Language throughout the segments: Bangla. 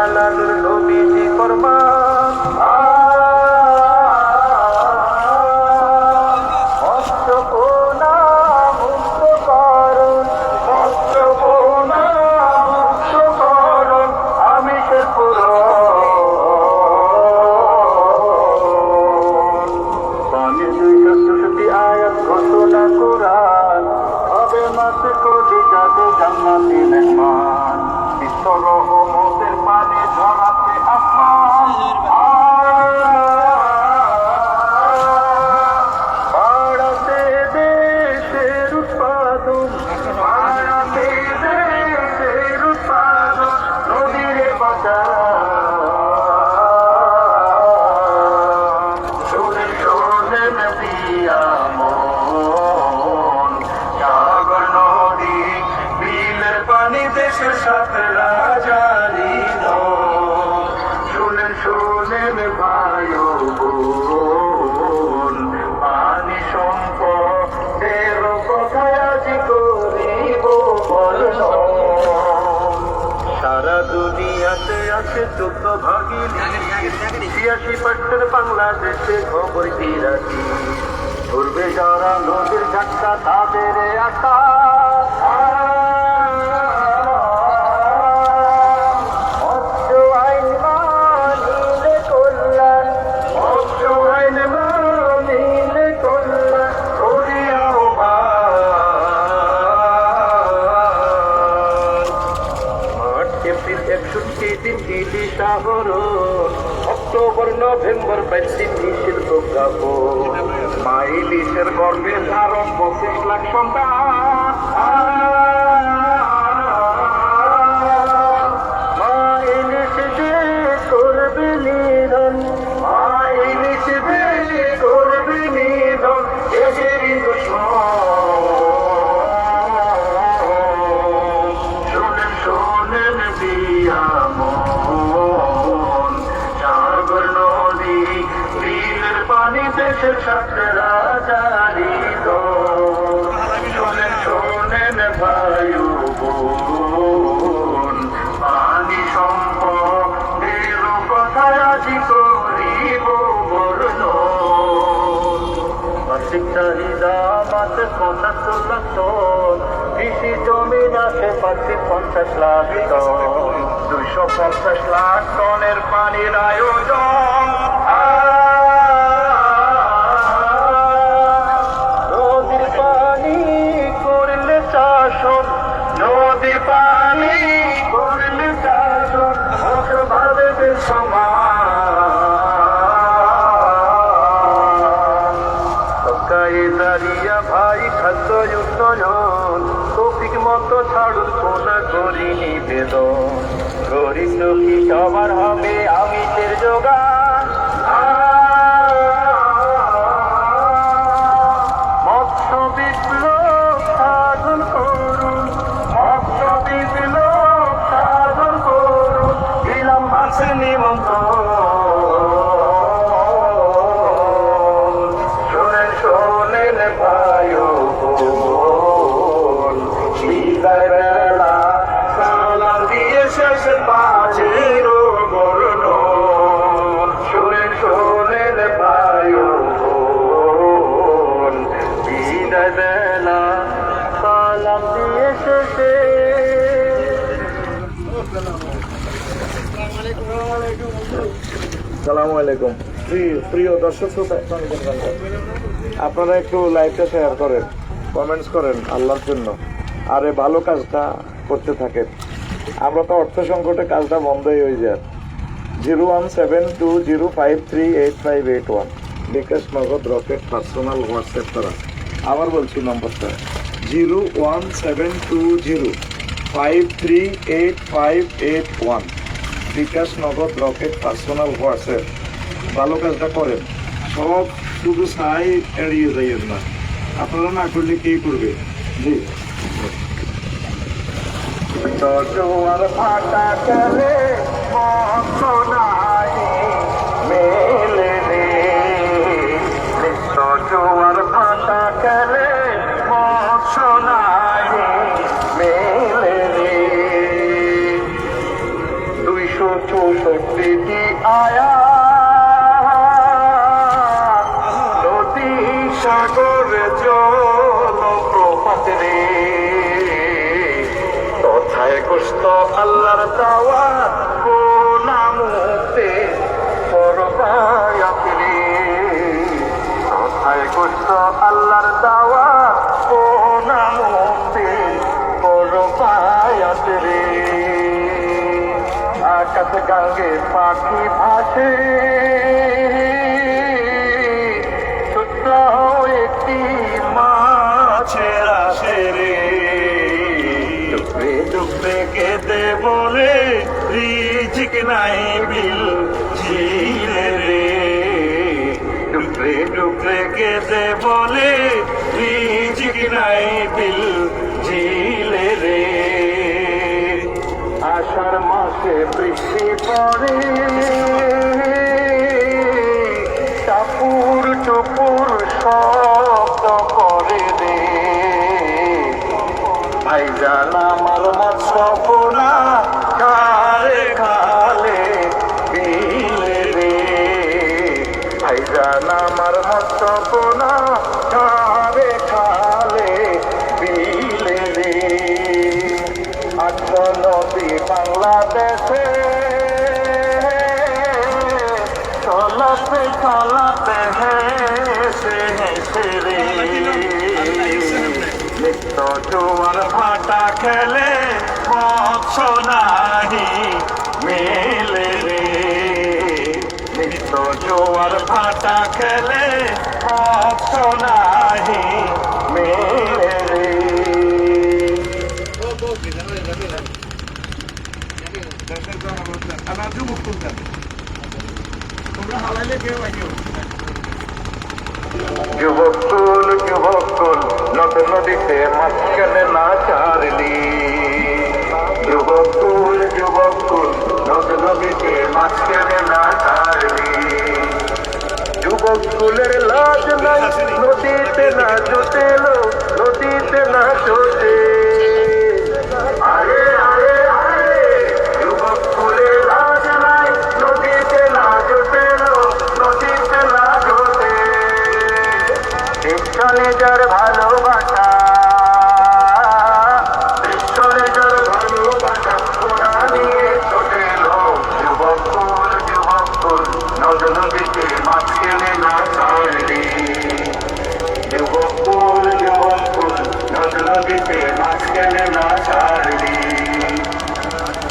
জালালুল নবীজি ফরমান মস্তপনা মুক্ত করুন, মস্তপনা মুক্ত করুন আমিষের পুরন। পানি 264 আয়াত ঘোষণা কুরআন হবে মাসে কোটি যাতে জান্নাতি মেহমান। বিশ্ব রহমতের পানি ঝরাতে আসমান, বাড়াতে দেশের উৎপাদন, বাড়াতে দেশের উৎপাদন, নদীর বাঁচান। শোনেন শোনেন দিয়া মন, সাগর নদী বিলের পানি দেশের সাথে রাজারি ধন। শোনেন শোনেন ভাই ও বোন, পানি সম্পদের কথায় আজ করিব বর্ণন। সারা দুনিয়াতে আছে 14 ভাগী 86% বাংলাদেশে খবর বিরাটি। ধরবে যারা নদীর ঘাটটা তাদের আশা, মৎস্য আইন মানিলে কল্যাণ, মৎস্য আইন মানিলে কল্যাণ করিয়াও মাঠ এপ্রিল 61 দিন দিলি শহর, অক্টোবর নভেম্বর 22 দিন নিশির প্রজ্ঞাপন। মাইলিশের গর্বে ধারণ 25 লাখ সন্তান, মাইলিশ যে করবে নিধন, মাইলিশ যে করবে নিধন এদেরই দুশ্মন। শোনেন শোনেন দিয়া মন, সাগর নদী বিলের পানি দেশের সাথে রাজারি ধন। শোনেন শোনেন ভাই ও বোন, পানি সম্পদের কথায় আজি করিব বর্ণন। বার্ষিক চাহিদা মাসে 75 লাখ টন, কৃষি জমিন আসে পাচ্ছি 50 লাখ টন। 250 লাখ টনের পানির আয়োজন, নদীর পানি করলে শাসন, নদীর পানি করলে শাসন ভাবে সমান। সকায়ে দাঁড়িয়া ভাই খাদ্য উন্নয়ন, তৌফিক মতো ছাড়ুন কোনা করি নিবেদন। গরিব দুঃখী সবার হবে আমিষের যোগান, মৎস্য বিপ্লব সাধন করুন, মৎস্য বিপ্লব সাধন করুন দিলাম মাছের নিমন্ত্রণ। শোনেন শোনেন ভাই ও বোন, বিদায় বেলা সালাম দিয়ে শেষ পাঁচের বর্ণ। শোনেন শোনেন ভাই ও বোন, বিদায় বেলা সালাম দিয়ে শেষে। আসসালামু আলাইকুম। প্রিয় দর্শক শ্রোতা, আপনারা একটু লাইভটা শেয়ার করেন, কমেন্টস করেন আল্লাহর জন্য, আর এই ভালো কাজটা করতে থাকেন। আমরা তো অর্থ সংকটে কাজটা বন্ধই হয়ে যায়। 01720538581 বিকাশ নগদ রকেট পার্সোনাল হোয়াটসঅ্যাপ করা। আবার বলছি নম্বরটা 01720538581 বিকাশ নগদ রকেট পার্সোনাল হোয়াটসঅ্যাপ। ভালো কাজটা করেন, সব শুধু চাই এড়িয়ে যাইয়েন না। আপনারা না করলে কে করবে? জি, জোয়ার ভাটা করে মত নাই মেলে রে, জোয়ার ভাটা করে মত নাই মেলে রে। 200 64টি আয়া নদী সাগর জল প্রপাত রে তথায় গোস্ত আল্লাহর দাওয়াত নামতে পরবায়াত রে তথায় গোস্ত আল্লাহর দাওয়াত নামতে পরবায়াত রে আকাশ গাঙ্গে পাখি ভাসে ছোট্ট একটি মাছের আসে রে ডুবরে ডুবরে কেঁদে বলে রিজিক নাই বিল ঝিলে রে ডুবরে ডুবরে কেঁদে বলে রিজিক নাই বিল ঝিলে রে আষাঢ় মাসে বৃষ্টি পড়ে টাপুর টুপুর শব্দ করে রে ভাইজান আমার মৎস্যপোনা খালে খালে বিলে রে ভাইজান আমার মৎস্যপোনা খালে খালে বিলে রে আটশো নদী বাংলাদেশে চলাতে চলাতে হেসে হেসে রে নিত্য জোয়ার ভাটা খেলে মৎস্য নাহি মেলে রে নিত্য জোয়ার ভাটা খেলে মৎস্য নাহি মেলে রে যুবকুল যুবকুল নদ নদীতে মাঝখানে না ছাড়লি যুবকুল যুবকুল নদ নদীতে মাঝখানে না ছাড়লি যুবকুলের লাজ নাই নদীতে না জোটেলো নদীতে না জোটে আরে আরে আরে যুবকুলের লাজ নাই নদীতে না জোটেলো নদীতে না জোটে ঈশ্বরে যার ভালোবাসা ঈশ্বরে যার ভালোবাসা ওরা নিয়ে ছোটেলো যুবকুল যুবকুল নদ নদীতে মাঝখানে না ছাড়লি যুবকুল যুবকুল নদ নদীতে মাঝখানে না ছাড়লি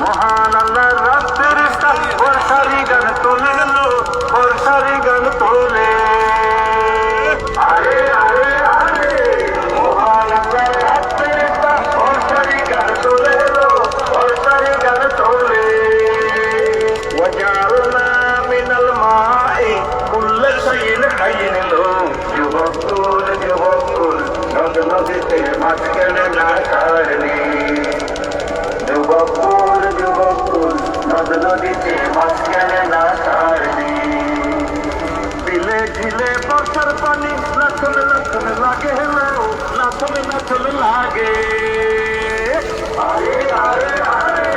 মহান আল্লাহর রাস্তের বর্ষারি গান তোলে বর্ষারি গান তোলে আরে আরে আরে মহান আল্লাহর রাস্তের বর্ষারি গান তোলে বর্ষারি গান তোলে وجعلنا من الماء كل شيء حي له যুবকুল যুবকুল নদ নদীতে মাঝখানে না ছাড়লি যুবকুল যুবকুল নদ নদীতে মাঝখানে না ছাড়লি বিলে ঝিলে বর্ষার পানি নাচলে নাচলে লাগে নাচলে নাচলে লাগে আরে আরে আরে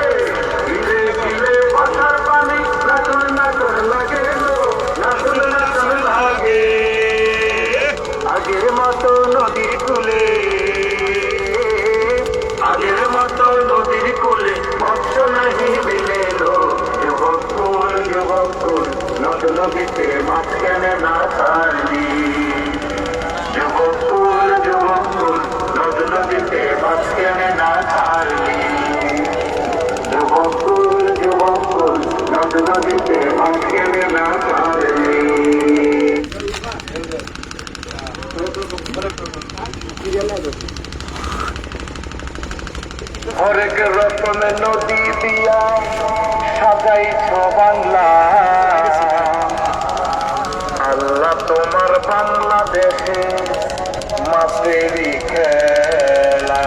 বিলে ঝিলে বর্ষার পানি নাচলে নাচলে লাগে নাচলে নাচলে লাগে আগের মতো নদীর কূলে আগের মতো নদীর কূলে মৎস্য নাহি মিলেলো যুবকুল যুবকুল নদ নদীতে মাঝখানে না ছাড়লি যুবকুল যুবকুল নদ নদীতে মাঝখানে না ছাড়লি যুবকুল যুবকুল নদ নদীতে মাঝখানে না ছাড়লি হরেক রকমের নদী দিয়া সাজাইছ বাংলা আল্লাহ তোমার বাংলাদেশে মাছেরই খেলা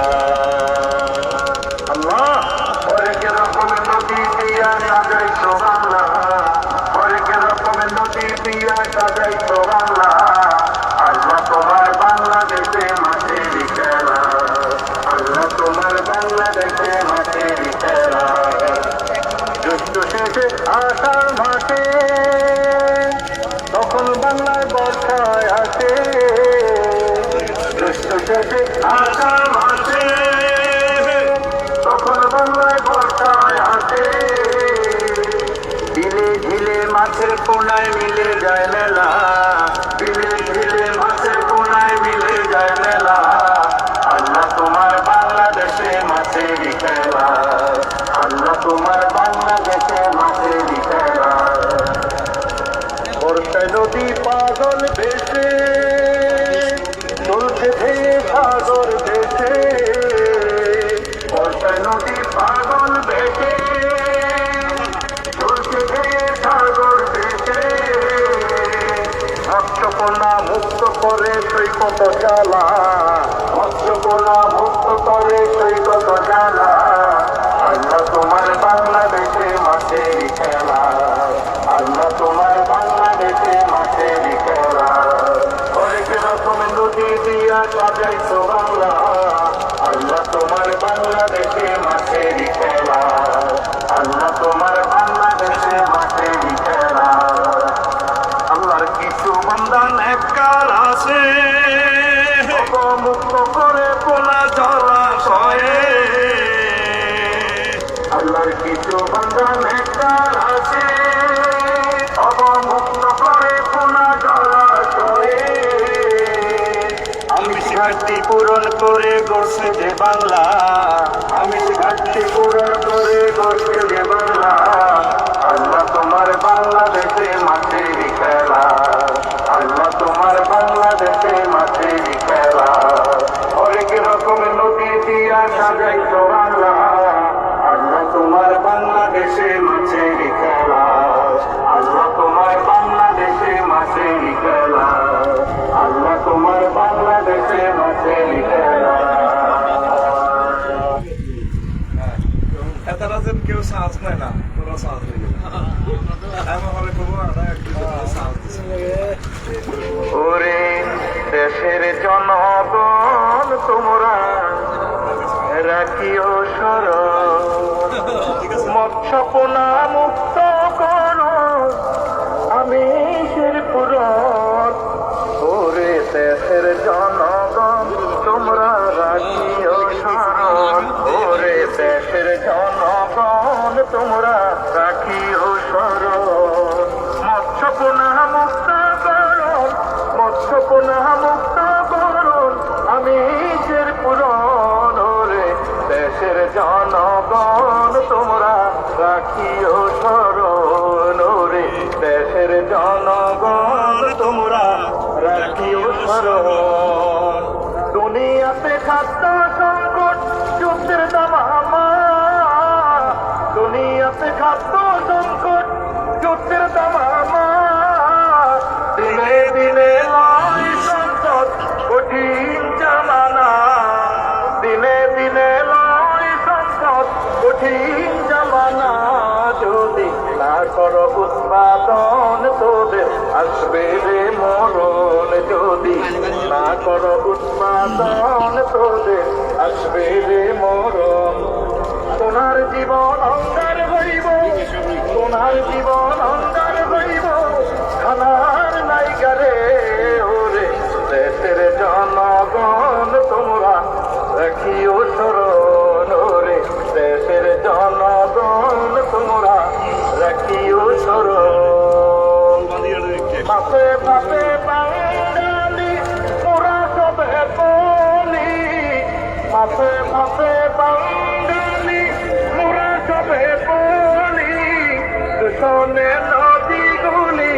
আল্লাহ হরেক রকমের নদী দিয়া সাজাইছ বাংলা হরেক রকমের নদী দিয়া সাজাইছ বাংলা আল্লাহ তোমার বাংলাদেশে মাছেরই খেলা আল্লাহ তোমার বাংলাদেশে মাছেরই খেলা জ্যৈষ্ঠ শেষে আষাঢ় মাসে তখন বাংলায় বর্ষায় আসে জ্যৈষ্ঠ শেষে আষাঢ় মাসে তখন বাংলায় বর্ষায় আসে ঝিলে ঝিলে মাছের পোনায় মিলে যায় মেলা ঝিলে ঝিলে মাছের পোনায় মিলে যায় মেলা আল্লাহ তোমার বাংলাদেশে মাছেরই খেলা আল্লাহ তোমার বাংলাদেশে মাছেরই খেলা বর্ষায় নদী পাগল ভেসে চলছে ধেয়ে সাগর ভেসে বর্ষায় নদী পাগল ভেসে চলছে ধেয়ে সাগর ভেসে মৎস্যকন্যা মুক্ত করে সৈকত জ্বালা মৎস্যকন্যা মুক্ত করে সৈকত জ্বালা আল্লাহ তোমার বাংলাদেশে মাছেরই খেলা আল্লাহ তোমার বাংলাদেশে মাছেরই খেলা অনেক রকমের নদী দিয়া সাজাইছো বাংলা আল্লাহ তোমার বাংলাদেশে মাছেরই খেলা আল্লাহ তোমার বাংলাদেশে মাছেরই খেলা আল্লাহর কিছু বান্দা নেককার আছে মুক্ত করে পোনা জলাশয়ে আল্লাহর কিছু বান্দা নেককার আছে অবমুক্ত করে পোনা জলাশয়ে আমিষ ঘাটতি পূরণ করে গড়ছে যে বাংলা আমিষ ঘাটতি পূরণ করে গড়ছে যে বাংলা আল্লাহ তোমার বাংলাদেশে মাছেরই খেলা আল্লাহ তোমার বাংলাদেশে মাছেরই খেলা অনেক রকমের নদী দিয়া সাজাইছো বাংলা আল্লাহ তোমার বাংলাদেশে মাছেরই খেলা আল্লাহ তোমার বাংলাদেশে মাছেরই খেলা আল্লাহ তোমার বাংলাদেশে মাছেরই খেলা এতারা যেন কেউ সাহস নেয় না তোরা সাহস নেই আমার করবো সাহস ওরে দেশের জনগণ তোমরা রাখিও স্মরণ মৎস্যপোনা মুক্ত করো আমিষের পুরন ওরে দেশের জনগণ তোমরা রাখিও স্মরণ ওরে দেশের জনগণ তোমরা রাখিও স্মরণ মৎস্যপোনা মুক্ত করুন মৎস্যপোনা মুক্ত করুন আমিষের পুরন ওরে দেশের জনগণ তোমরা রাখিও স্মরণ ওরে দেশের জনগণ তোমরা রাখিও স্মরণ দুনিয়াতে খাদ্য সংকট যুদ্ধের দামামা দুনিয়াতে খাদ্য সংকট যুদ্ধের দামামা দিনে দিনে লয় সংকট কঠিন জামানা দিনে দিনে লয় সংকট কঠিন জামানা যদি না করো উৎপাদন তোদের আসবে রে মরণ যদি না করো উৎপাদন তোদের আসবে রে মরণ তোমার জীবন অঙ্গার হইব তোমার জীবন অঙ্গার হইব খানার নাইকারে ওরে দেশের জনগণ তোমরা রাখিও স্মরণ ওরে দেশের জনগণ তোমরা রাখিও স্মরণ পাশে পাশে বাঙালি তোরা সবে বলি পাশে পাশে বাঙালি মোরা সবে বলি দূষণে নদীগুলি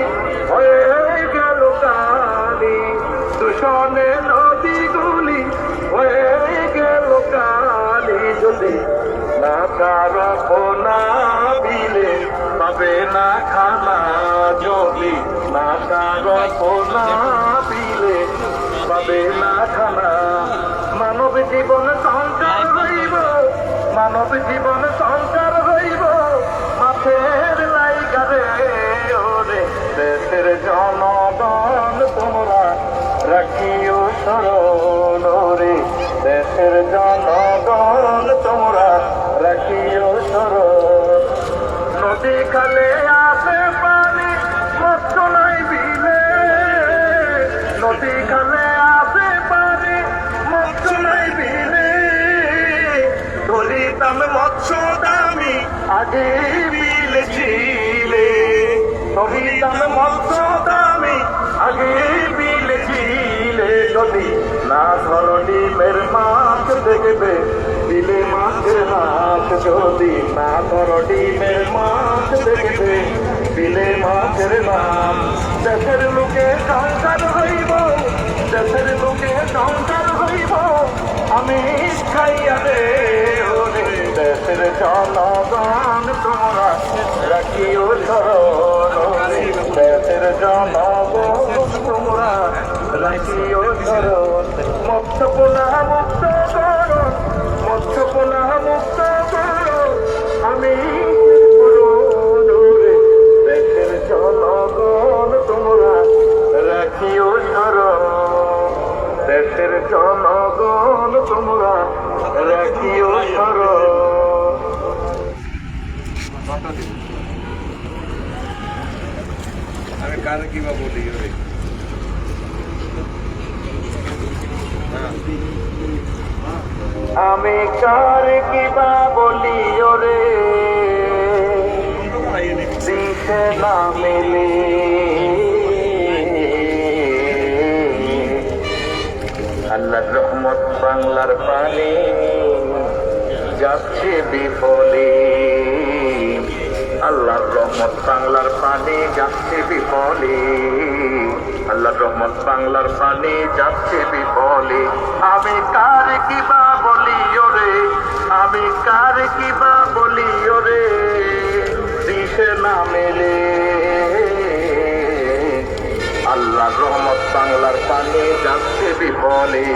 হয়ে গেল কালি দূষণে নদীগুলি হয়ে গেল কালি যদি না কারো পোনা বিলে পাবে না খানা যদি না কারো পোনা বিলে পাবে না খানা মানব জীবন সংসার হইব মানব জীবন সংসার হইব মাছের লাইগারে ওরে দেশের জনগণ তোমরা রাখিও স্মরণ রে দেশের জনগণ তোমরা রাখিও স্মরণ নদী খালে আসে পানি মৎস্য নাই বিলে নদী খালে আসে পানি মৎস্য নাই বিলে ধরিতাম মৎস্য দামি আগে বিলে ছিলে ধরিতাম মৎস্য দামি আগে বিলে ছিলে যদি না ধরো ডিমের মাছ দেখবে বিলে মাছের হাত যদি না ধরো ডিমের মাছ দেখবে বিলে মাছের নাম দেশের লোকে সংসার হইব দেশের লোকে সংসার হইব আমি খাইয়া রে ওরে দেশের জনগণ তোমরা রাখিও স্মরণ দেশের জনগণ তোমরা রাখিও স্মরণ মৎস্যপোনা মুক্ত করণ মৎস্যপোনা মুক্ত করণ আমি দেশের জনগণ তোমরা রাখিও স্মরণ দেশের জনগণ তোমরা রাখিও স্মরণ আমি কারে কিবা বলি ওরে আমি কার কিবা বলি ওরে দিশে না মেলে আল্লাহর রহমত বাংলার পানি যাচ্ছে বিফলে আল্লাহর রহমত বাংলার পানি যাচ্ছে বিফলে আল্লাহর রহমত বাংলার পানি যাচ্ছে বিফলে আমি কার কিবা বলি ওরে আমি কার কিবা বলি ওরে দিশে না মেলে আল্লাহর রহমত বাংলার পানি যাচ্ছে বিফলে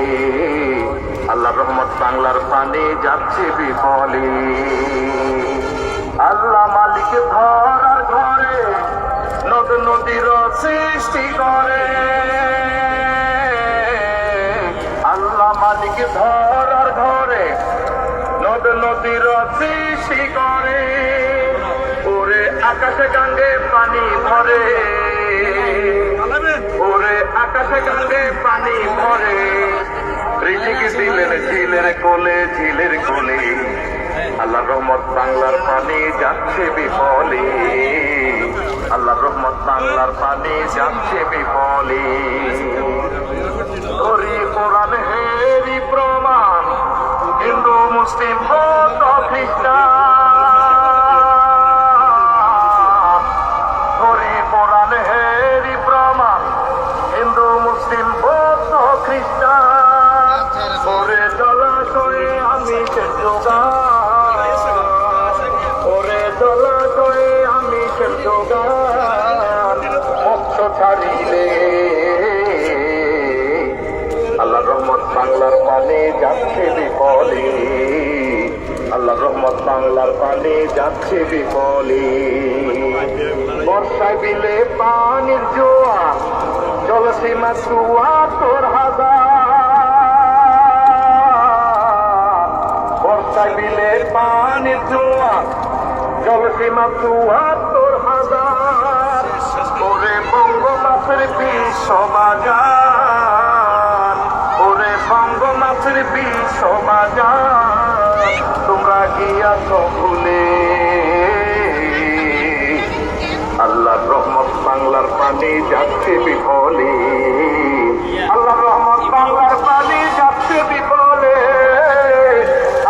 আল্লাহর রহমত বাংলার পানি যাচ্ছে বিফলে আল্লাহ মালিক ধরার ঘরে নদ নদীর সৃষ্টি করে আল্লাহ মালিক ধরার ঘরে নদ নদীর সৃষ্টি করে ওরে আকাশে গঙ্গে পানি ভরে ওরে আকাশে গঙ্গে পানি ভরে ঋষিক দিলেন ঝিলের কোলে ঝিলের কোলে আল্লাহ রহমত বাংলার পানি যাচ্ছে বিফলে আল্লাহ রহমত বাংলার পানি যাচ্ছে বিফলে হরি কোরআন হেরি প্রমাণ হিন্দু মুসলিম বৌদ্ধ খ্রিস্টান হরি কোরআন হেরি প্রমাণ হিন্দু মুসলিম বৌদ্ধ খ্রিস্টান ওরে জলাশয়ে আমি যোগান ওরে জলাশয়ে আমি যোগান মৎস্য ছাড়িলে আল্লাহ রহমত বাংলার পানি যাচ্ছে বিফলে আল্লাহ রহমত বাংলার পানি যাচ্ছে বিফলে বর্ষায় বিলে পানির জোয়ার জলসীমা ৭৪,০০০ বর্ষায় বিলে পানির জোয়ার জলসীমা ৭৪,০০০ ওরে বঙ্গ মাছের বিশ্ব বাজার ওরে বঙ্গ মাছের বিশ্ব বাজার তোমরা গিয়াছ ভুলে আল্লাহর রহমত বাংলার পানি যাচ্ছে বিফলে আল্লাহর রহমত বাংলার পানি যাচ্ছে বিফলে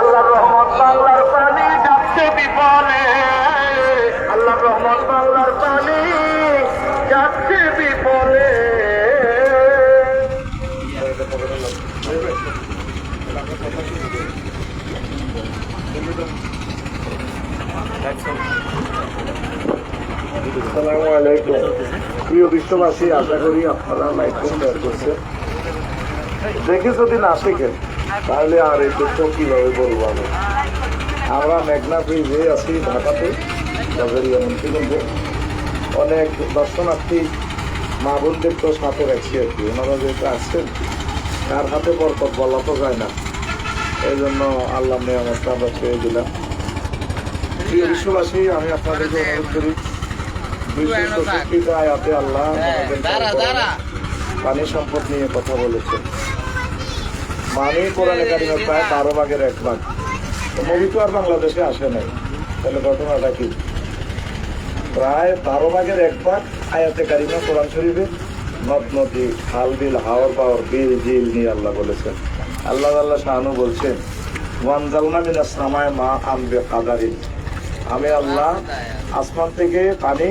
আল্লাহর রহমত বাংলার পানি যাচ্ছে বিফলে আল্লাহর রহমত বাংলার পানি যাচ্ছে বিফলে আসসালামু আলাইকুম প্রিয় বিশ্ববাসী আশা করি আপনারা লাইফটা শেয়ার করছেন দেখে যদি না শেখেন তাহলে আর এই তথ্য কিভাবে বলবো আমি আমরা মেঘনা ব্রিজে আছি ঢাকাতে বাজারিয়া মুন্সিগঞ্জে অনেক দর্শনার্থী মা বোনদের তো সাথে রাখছি আর কি ওনারা যেহেতু আসছেন কার হাতে বরকত বলা তো যায় না এই জন্য আল্লাহ নিয়ামতটা আমরা পেয়ে দিলাম প্রিয় বিশ্ববাসী, আমি আপনাদেরকে অনুরোধ করি 264টা আয়াতে আল্লাহ আমাদের পানি সম্পদ নিয়ে কথা বলেছেন। পানি কোরআনে কারিমের প্রায় 12 ভাগের 1 ভাগ। নবী তো আর বাংলাদেশে আসে নাই, তাহলে ঘটনাটা কি? প্রায় 12 ভাগের 1 ভাগ আয়াতে কারিমা কোরআন শরীফে নদ নদী, খাল বিল, হাওর পাওয়ার, বিল জিল নিয়ে আল্লাহ বলেছেন। আল্লাহ শাহানু বলছেন, ওয়ানজালনা মিনাস সামায়ে মা আনবে কাদারিন, আমি আল্লাহ আসমান থেকে পানি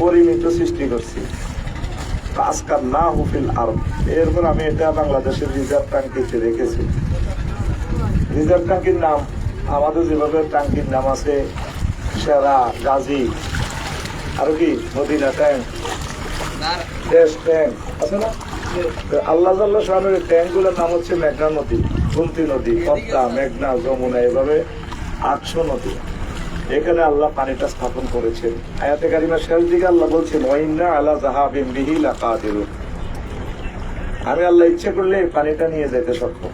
পরিমিত সৃষ্টি করছি। আজকাল না হুফিল আরব, এরপর আমি এটা বাংলাদেশের রিজার্ভ ট্যাঙ্কিতে রেখেছি। রিজার্ভ ট্যাঙ্কির নাম আমাদের যেভাবে ট্যাঙ্কির নাম আছে সেরা, গাজী, আরো কি মদিনা ট্যাঙ্ক, দেশ ট্যাঙ্ক আছে না? আল্লাহ শাহানুর ট্যাঙ্ক গুলোর নাম হচ্ছে মেঘনা নদী, কুন্তী নদী, পদ্মা, মেঘনা, যমুনা, এভাবে 800 নদী। এখানে আল্লাহ পানিটা স্থাপন করেছেন। আয়াতে কারিমার শেষ দিকে আল্লাহ বলছেন, ওয়াইন্না আলা যাহাবিন বিহি লাকাদিরুন, আমি আল্লাহ ইচ্ছে করলে এই পানিটা নিয়ে যেতে সক্ষম।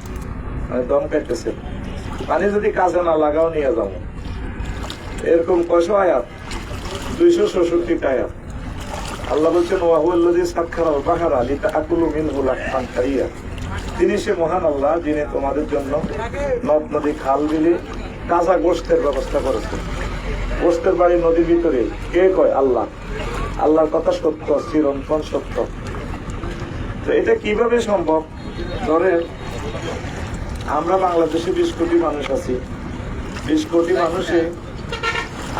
মানে দম কাটতেছেন, পানি যদি কাজে না লাগাও নিয়ে যাবো। এরকম কয়শো আয়াত? 266টা আয়াত। আল্লাহ বলছেন, ওয়াহুয়াল্লাযী সাখখারাল বাহরা লিতাকুলু মিনহু লাহমান তারিয়া, তিনি সে মহান আল্লাহ যিনি তোমাদের জন্য নদ নদী, খাল বিলে কাঁচা গোশতের ব্যবস্থা করেছেন। গোশতের বাড়ি নদীর ভিতরে, কে কয়? আল্লাহ। আল্লাহর কথা সত্য, চিরন্তন সত্য। তো এটা কিভাবে সম্ভব? ধরেন আমরা বাংলাদেশে 20 কোটি মানুষ আছি। 20 কোটি মানুষে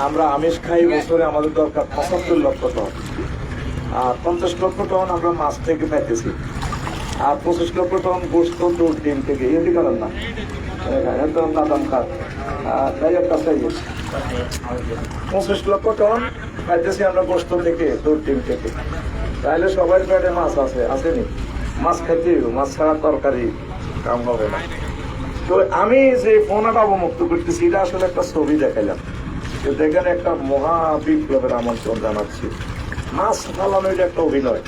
আমরা আমিষ খাই, বছরে আমাদের দরকার 75 লক্ষ টন, আর 50 লক্ষ টন আমরা মাছ থেকে পাইতেছি, আর 25 লক্ষ টন গোস্ত, দুধ, ডিম থেকে। এটি করেন না, একদম বাদাম খাত, তাই একটা চাই 25 লক্ষ টন পাইতেছি আমরা গোস্ত থেকে, দুধ, ডিম থেকে। তাহলে সবাই পেটে মাছ আছে, আসেনি? মাছ খাইতে, মাছ ছাড়া তরকারি কাম হবে না। তো আমি যে ফোনটা অবমুক্ত করতেছি, এটা আসলে একটা ছবি দেখাইলাম। দেখেন, একটা মহা বিপ্লবের আমন্ত্রণ জানাচ্ছি। মাছ ফালানো এটা একটা অভিনয়।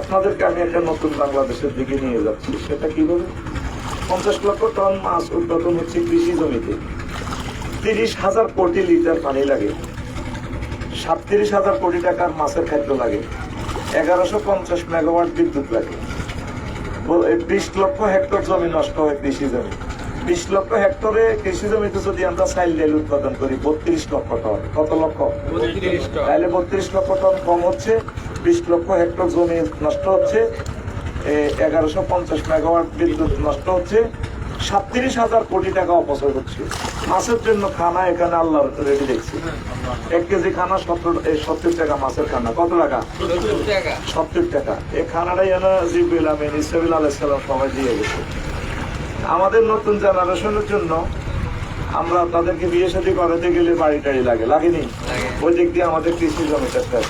আপনাদেরকে আমি একটা নতুন বাংলাদেশের দিকে নিয়ে যাচ্ছি। সেটা কিভাবে? 50 লক্ষ টন মাছ উৎপাদন হচ্ছে কৃষি জমিতে। 30,000 কোটি লিটার পানি লাগে, 37,000 কোটি টাকার মাছের খাদ্য লাগে, 1150 মেগাওয়াট বিদ্যুৎ লাগে। 20 লক্ষ হেক্টর জমি নষ্ট হয় কৃষি জমি। 20 লক্ষ হেক্টরে কৃষি জমিতে যদি আমরা চাইল ডাল উৎপাদন করি 32 লক্ষ টন। কত লক্ষ? 32 টন। তাহলে 32 লক্ষ টন কম হচ্ছে, 20 লক্ষ হেক্টর জমি নষ্ট হচ্ছে, 1150 মেগাওয়াট বিদ্যুৎ নষ্ট হচ্ছে, 37,000 কোটি টাকা অপচয় হচ্ছে। মাছের জন্য খানা এখানে আল্লাহ রেডি দেখছি। 1 কেজি খানা 70 টাকা, মাছের খানা কত টাকা? 70 টাকা। এই খানাটাই জিবরিল আমিন ইসরাফিল আলাইহিস সালাম সবাই দিয়ে গেছে। আমাদের নতুন জেনারেশনের জন্য আমরা তাদেরকে বিয়ে শাদী করাতে গেলে বাড়ি টাড়ি লাগেনি? ওই দিক দিয়ে আমাদের কৃষি জমিটা শেষ।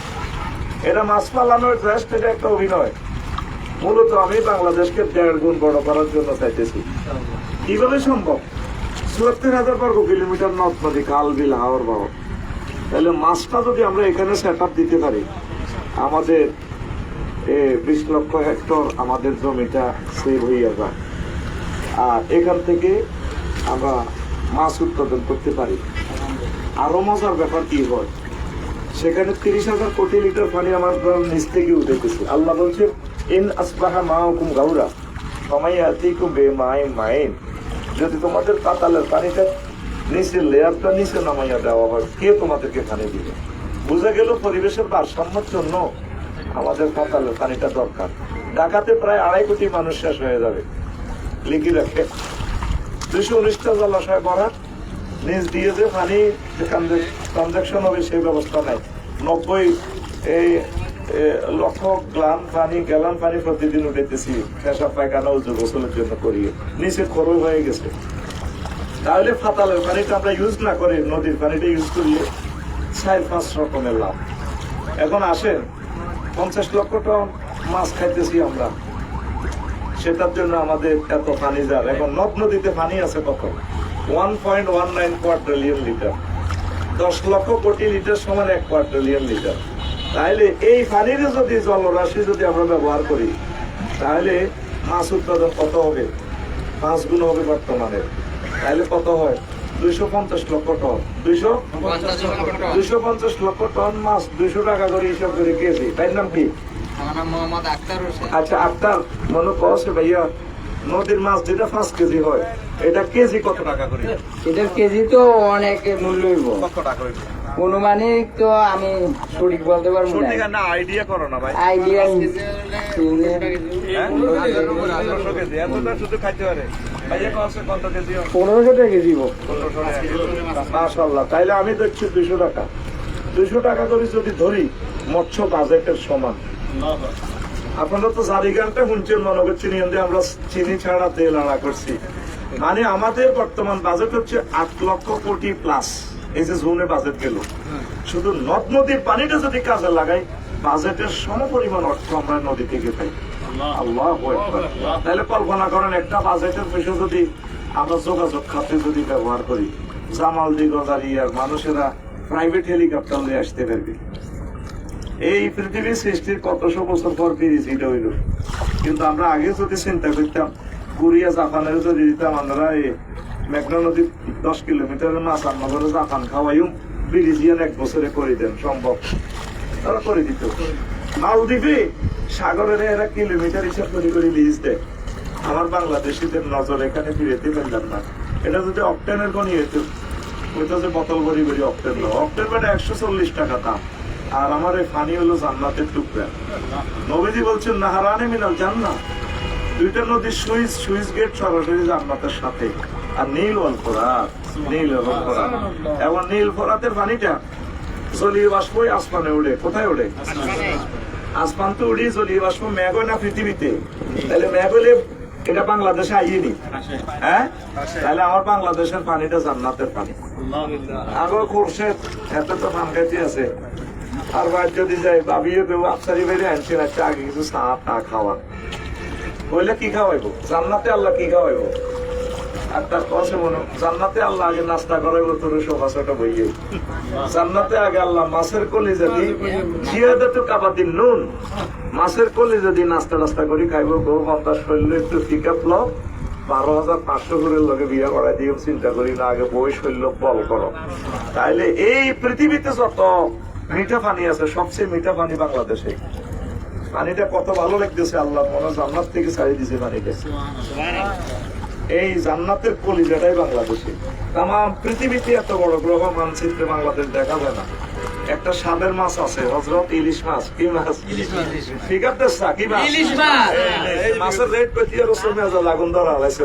এটা মাছ পালানোর জাস্ট এটা একটা অভিনয়। মূলত আমি বাংলাদেশকে 1.5 গুণ বড় করার জন্য চাইতেছি। কিভাবে সম্ভব? 74,000 বর্গ কিলোমিটার নদ নদী, খাল বিল, হাওর বাওর। তাহলে মাছটা যদি আমরা এখানে সেট আপ দিতে পারি, আমাদের 20 লক্ষ হেক্টর আমাদের জমিটা সেভ হইয়া যায়। আর এখান থেকে আমরা মাছ উৎপাদন করতে পারি। আরো মজার ব্যাপার কি হয়, সেখানে 30,000 কোটি লিটার পানি আমার নিচ থেকে উঠেছে। আল্লাহ বলছে, ইন আসবাহা মাউকুম গাউরা ফামাইয়াতিকুম বিমাইন মাইন, যদি তোমাদের পাতালের পানিটা নিচের লেয়ারটা নিচে নামাইয়া দেওয়া হয়, কে তোমাদেরকে পানি দিবে? বুঝা গেল পরিবেশের ভারসাম্যের জন্য আমাদের পাতালের পানিটা দরকার। ঢাকাতে প্রায় 2.5 কোটি মানুষ শেষ হয়ে যাবে। লিখি রাখে 219টা জলাশয় ভরা, নিচ দিয়ে যে পানি ট্রানজাকশন হবে সেই ব্যবস্থা নাই। 90 লক্ষ গ্যালন পানি প্রতিদিন উঠেতেছি, পেশাব পায়খানা উজু গোসলের জন্য করিয়ে, নিচে খরচ হয়ে গেছে। তাহলে ফাতালের পানিটা আমরা ইউজ না করে নদীর পানিটা ইউজ করলে 4-5 রকমের লাভ। এখন আসেন, 50 লক্ষ টন মাছ খাইতেছি আমরা, সেটার জন্য আমাদের এত পানি যার। এখন নদ নদীতে পানি আছে কত? 1.19 quadrillion litre. 10 lakh crore litre সমান 1 কোয়াড্রিলিয়ন লিটার। তাহলে এই পানির যদি জলরাশি যদি আমরা ব্যবহার করি, তাহলে মাছ উৎপাদন কত হবে? 5 গুণ হবে বর্তমানে। তাহলে কত হয়? 250 লক্ষ টন 250 লক্ষ টন মাছ 200 টাকা করে হিসাব করে কেজি। তাই নাম কি? আচ্ছা আক্তার মনে কছে ভাইয়া, নদীর মাছ যেটা 5 কেজি হয় এটা কেজি কত টাকা করে? এটার কেজি তো অনেক মূল্য হইব, কত টাকা হইবে? অনুমানিক তো আমি সঠিক বলতে পারবো না, সঠিক না, আইডিয়া করো না ভাই। আইডিয়া হ্যাঁ? 1500 কেজি এতটা শুধু খাইতে পারে ভাইয়া? কত কেজি হয়? 1500 টাকা কেজি। 1500 টাকা। মাশাআল্লাহ, তাইলে আমি দেখছি 200 টাকা 200 টাকা করে যদি ধরি মৎস্য বাজেটের সমান। আপনারা তো জারি গানটা শুনছেন, মনে করছেন আমরা চিনি ছাড়া তেল আড়া করছি। মানে আমাদের বর্তমান বাজেট হচ্ছে 8 লক্ষ কোটি প্লাস। এই যে জুনে বাজেট গেল, শুধু নদ নদীর পানিটা যদি কাজে লাগাই বাজেটের সমপরিমাণ অর্থ আমরা নদী থেকে পাই। আল্লাহু আকবার। তাহলে কল্পনা করেন একটা বাজেটের পয়সা যদি আমরা যোগাযোগ খাতে যদি ব্যবহার করি, জামাল দিগজারি আর মানুষেরা প্রাইভেট হেলিকপ্টার নিয়ে আসতে পারবে। এই পৃথিবীর সৃষ্টির কতশো বছর পর ফিরেছি এটা হইল। কিন্তু আমরা আগে যদি চিন্তা করতাম, কোরিয়া জাপানের যদি দিতাম আমরা এই মেঘনা নদী 10 কিলোমিটারের মাছ রান্না করে জাপান খাওয়াইও ব্রিজিয়ান 1 বছরে করে দেন, সম্ভব? তারা করে দিত। মালদ্বীপে সাগরের এরা কিলোমিটার হিসাব করে লিজ দেয়। আমার বাংলাদেশিদের নজর এখানে ফিরেতে পারলাম না। এটা যদি অক্টেনের গণি হইতো, ওইটা যে বোতল ভরি ভরি অক্টেন না, অক্টেন বেটা 140 টাকা দাম। আর আমার এই ফানি হলো জান্নাতের টুকরা। নবীজি বলছেন নাহারানে মিনাল জান্নাত, দুইটা নদীর সুইচ গেট সরাসরি জান্নাতের সাথে। আর নীল ওয়াল ফোরাত, নীল ওয়াল ফোরাত। এবং নীল ফোরাতের পানিটা জলীয় বাষ্প আসমানে উড়ে। কোথায় উড়ে? আসমান তো উড়ি, জলীয় বাষ্প মেঘ হয় না পৃথিবীতে। তাহলে মেঘ হলে এটা বাংলাদেশে আইনি, হ্যাঁ? তাহলে আমার বাংলাদেশের পানিটা জান্নাতের পানি। আগো খোরশেদ এত তো পান খাইতে আছে। আর বাইর যদি যাই ভাবিও কেউ আফসারি বেড়ে আনছেন, আচ্ছা আগে কিছু চা টা খাওয়া বললে কি খাওয়াইবো? জান্নাতে আল্লাহ কি খাওয়াইবো? আর তার কথা মনে, জান্নাতে আল্লাহ আগে নাস্তা করাইবো তোর সোফা ছোট বইয়ে। জান্নাতে আগে আল্লাহ মাছের কলি যদি জিয়াদাতু কাবাদিন নুন, মাছের কলি যদি নাস্তা টাস্তা করি খাইবো, গো বন্ধা শৈল্য একটু পিক আপ লো, 12,500 করে লোকে বিয়ে করাই দিয়ে চিন্তা করি না, আগে বই শৈল্য বল করো। তাইলে এই পৃথিবীতে যত মিঠা পানি আছে, সবচেয়ে মিঠা পানি বাংলাদেশে। পানিটা কত ভালো লাগতেছে, আল্লাহ মনে জান্নাত থেকে ছাড়িয়ে দিছে পানিটা। এই জান্নাতের কলিজাটাই বাংলাদেশে। তাম পৃথিবীতে এত বড় গ্রহ মানচিত্রে বাংলাদেশ দেখা যায় না। একটা স্বাদের মাছ আছে, হযরত ইলিশ মাছ। কি মাছ? ঠিক আছে, কি মাছ? এই মাছের রেট পেটিয়া রসমে লাগুন ধরা হয়েছে।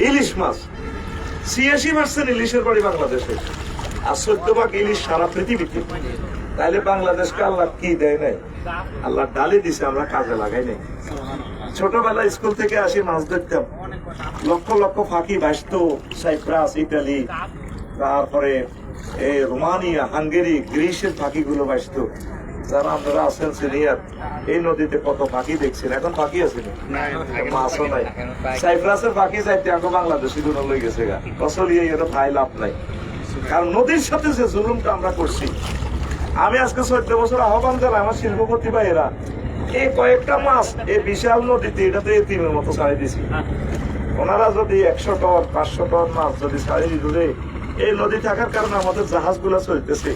ইলিশ মাছ 86% ইলিশের বাড়ি বাংলাদেশে, আর 14 ইলিশ সারা পৃথিবীতে। তাইলে বাংলাদেশকে আল্লাহ কি দেয় নাই? আল্লাহ ডালি দিছে, আমরা কাজে লাগাই নাই। ছোটবেলায় স্কুল থেকে আসি মাছ দেখতাম, লক্ষ লক্ষ ফাঁকি ভাসত। সাইপ্রাস, ইটালি, তারপরে এই রোমানিয়া, হাঙ্গেরি, গ্রিসের ফাঁকিগুলো ভাসত। যারা আপনারা আছেন সিনিয়র, এই নদীতে কত ফাঁকি দেখছেন। এখন ফাঁকি আছে না, মাছও নাই। সাইপ্রাসের ফাঁকি চাইতে এখন বাংলাদেশি গুলো লই গেছে গা, আসলে এটা ভাই লাভ নাই। কারণ নদীর সাথে যে জুলুমটা আমরা করছি। আমি আজকে 14 বছর আহ্বান জানাই আমার শিল্পপতি ভাইয়েরা, এই কয়েকটা মাছ এই বিশাল নদীতে এটাতে এতিমের মতো ছাড়িয়ে দিছি। ওনারা যদি 100 টন 500 টন মাছ যদি ছাড়িয়ে দিলে, এই নদী থাকার কারণে আমাদের জাহাজ গুলা চলতেছে।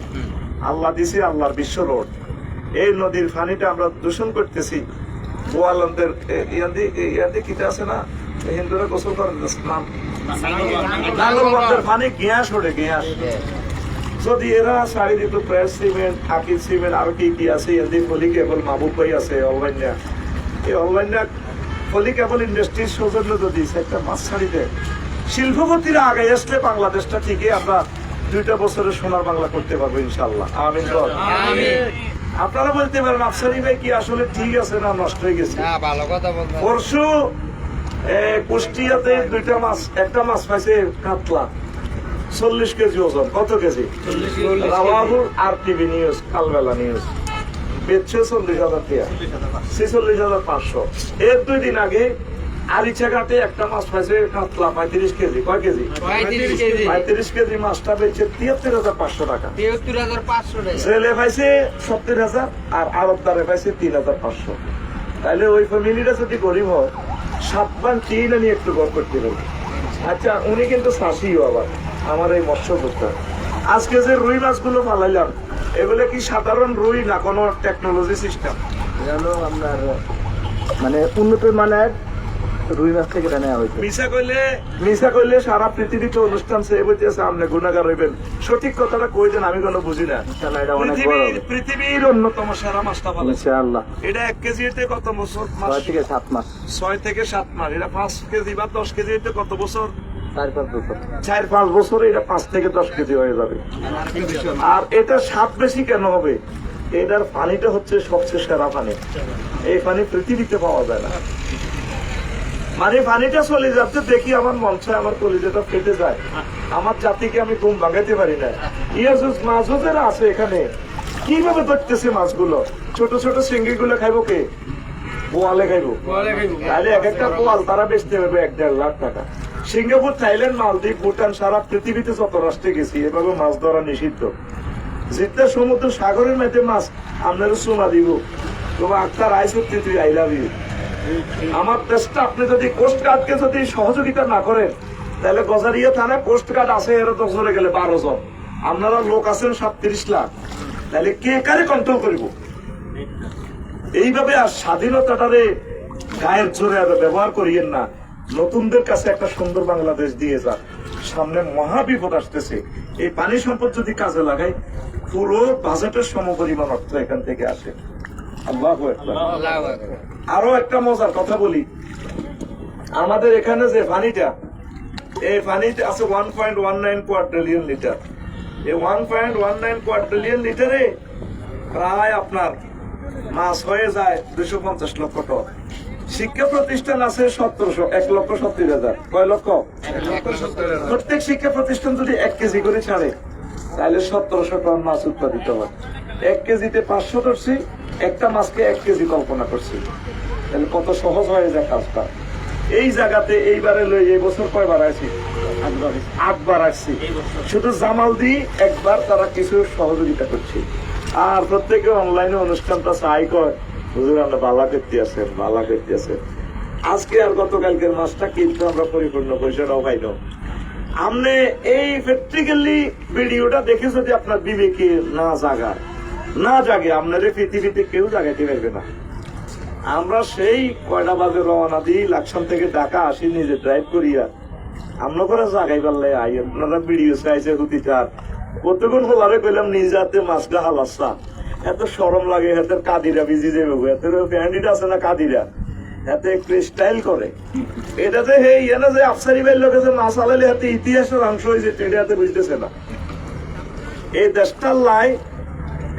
আল্লাহ দিছে আল্লাহর বিশ্ব রোড। এই নদীর পানিটা আমরা দূষণ করতেছি। গোয়ালন্দের ইয়াদি কিটা আছে না, হিন্দুরা গোসল করেন স্নান, নাঙ্গলবন্দের পানি গ্যাস ওঠে, গ্যাস। যদি এরা ছাড়ি দিত প্রেস সিমেন্ট, হাকির সিমেন্ট, আর কি কি আছে, এদি ফলি কেবল মাহবুব ভাই আছে অলবাইনা, এই অলবাইনা ফলি কেবল ইন্ডাস্ট্রির সৌজন্য যদি একটা মাছ ছাড়ি দেয়, শিল্পপতিরা আগে আসলে বাংলাদেশটা ঠিকই আমরা 2টা বছরের সোনার বাংলা করতে পারবো ইনশাল্লাহ। আমিন। আপনারা বলতে পারেন আফসারি ভাই কি আসলে ঠিক আছে না নষ্ট হয়ে গেছে? পরশু কুষ্টিয়াতে 2টা মাছ, একটা মাছ পাইছে কাতলা 40 কেজি ওজন। কত কেজি? রাওয়াহুল আর টিভি নিউজ, কালবেলা নিউজ বেচছে 40,000 টাকা, 46,500। এর 2 দিন আগে আরিচাঘাটে একটা মাছ পাইছে কাতলা 35 কেজি। কয় কেজি? 35 কেজি মাছটা বেচছে 73,500 টাকা। জেলে পাইছে 70,000 আর আড়তদারে পাইছে 3,500। তাইলে ওই ফ্যামিলিটা যদি গরিব হয়, 7 বান 3 আনি একটু ঘর করতে পারবে। আচ্ছা, উনি কিন্তু শাসিও আবার আমার এই মৎস্যকর্তা। আজকে যে রুই মাছগুলো ফালাইলাম, এগুলো কি সাধারণ রুই না কোনো টেকনোলজি সিস্টেম? এটা হলো আপনার মানে উন্নত মানের রুই মাছ থেকে নেওয়া হয়েছে। মিশা কইলে সারা পৃথিবীতে অনুষ্ঠান সে বলতেছে আপনি গুণাগার হইবেন। সঠিক কথাটা কই দেন, আমি কোনো বুঝি না। ইনশাআল্লাহ এটা অনেক বড় হবে পৃথিবীর অন্যতম সেরা মাছটা পাবে ইনশাআল্লাহ। এটা 1 কেজি হইতে কত বছর? 6 থেকে 7 মাস 6 থেকে 7 মাস। এটা 5 কেজি বা 10 কেজি হইতে কত বছর? 4-5 বছর। 4-5 বছরে এটা 5 থেকে 10 কেজি হয়ে যাবে। আর এটা স্বাদ বেশি কেন হবে? এটার পানিটা হচ্ছে সবচেয়ে সেরা পানি। এই পানি পৃথিবীতে পাওয়া যায় না। মানে পানিটা চলে যাচ্ছে দেখি আমার মন চায়, আমার কলিজাটা ফেটে যায়। আমার জাতিকে আমি ঘুম ভাঙাতে পারি না। ইয়াজুজ মাছও যারা আছে এখানে কিভাবে ধরতেছে মাছগুলো? ছোট ছোট সিঙ্গি গুলো খাইবো কে? বোয়ালে খাইবো। তাহলে এক একটা বোয়াল তারা বেচতে হবে 1-1.5 লাখ টাকা। সিঙ্গাপুর, থাইল্যান্ড, মালদ্বীপ, ভুটান, সারা পৃথিবীতে যত রাষ্ট্রে গেছি এভাবে মাছ ধরা নিষিদ্ধ। যেটা সমুদ্র সাগরের মেতে মাছ আপনার সোনা দিব, তোমার আক্তার আই সত্যি তুই আই লাভ ইউ। আমার দেশটা আপনি যদি কোস্ট গার্ডকে যদি সহযোগিতা না করেন, তাহলে গজারিয়া থানায় কোস্ট গার্ড আছে এর 10 জনে গেলে 12 জন, আপনারা লোক আছেন 37 লাখ, তাহলে কে কারে কন্ট্রোল করিব? এইভাবে আর স্বাধীনতাটারে গায়ের জোরে আর ব্যবহার করিয়েন না। নতুনদের কাছে একটা সুন্দর বাংলাদেশ দিয়ে যান। সামনে মহা বিপদ আসতেছে। এই পানি সম্পদ যদি কাজে লাগাই, পুরো বাজেটের সমপরিমাণ অর্থ এখান থেকে আসে। আল্লাহু আকবার। আরো একটা মজার কথা বলি, আমাদের এখানে যে পানিটা, এই পানিতে আছে 1.19 কোয়াড্রিলিয়ন লিটার। এই 1.19 কোয়াড্রিলিয়ন লিটারে প্রায় আপনার মাছ হয়ে যায় 250 লক্ষ টন। শিক্ষা প্রতিষ্ঠান আছে 1,70,000। কয় লক্ষ? প্রত্যেক শিক্ষা প্রতিষ্ঠান যদি 1 কেজি করে ছাড়ে, তাহলে 1700 টন মাছ উৎপাদিত হয়। 1 কেজিতে 500 ধরছি, একটা মাছকে 1 কেজি কল্পনা করছি, তাহলে কত সহজ হয়ে যায় কাজটা। এই জায়গাতে এইবারে লই এই বছর কয়বার আসছি? 8বার আসছি। শুধু জামাল দি একবার তারা কিছু সহযোগিতা করছে। আর প্রত্যেকে অনলাইনে অনুষ্ঠানটা চাই কয় হুজুর আমরা বালা করতে আছেন, বালা করতে আছেন। আজকে আর গতকালকের মাছটা কিন্তু আমরা পরিপূর্ণ পয়সাটাও পাই না। আপনি এই প্র্যাকটিক্যালি ভিডিওটা দেখে যদি আপনার বিবেকে না জাগে আপনার এই পৃথিবীতে কেউ জাগাইতে পারবে না। আমরা সেই কয়টা বাজে রওনা দিই, লাকসাম থেকে ঢাকা আসি নিজে ড্রাইভ করিয়া, আমরা করে জাগাই পারলে আই আপনারা ভিডিও চাইছে হুতি চার কতক্ষণ হলারে কইলাম নিজ হাতে মাছটা হালাচ্ছা, এত সরম লাগে। হাতের কাদিরা ভিজি যাবে, হাতের প্যান্ডিটা আছে না কাদিরা, হাতে একটু স্টাইল করে। এটাতে হে ইয়ে না যে আফসারি ভাইয়ের লোকে যে মাছ আলালে হাতে ইতিহাসের অংশ হয়েছে, এটা হাতে বুঝতেছে না। এই দেশটার লাই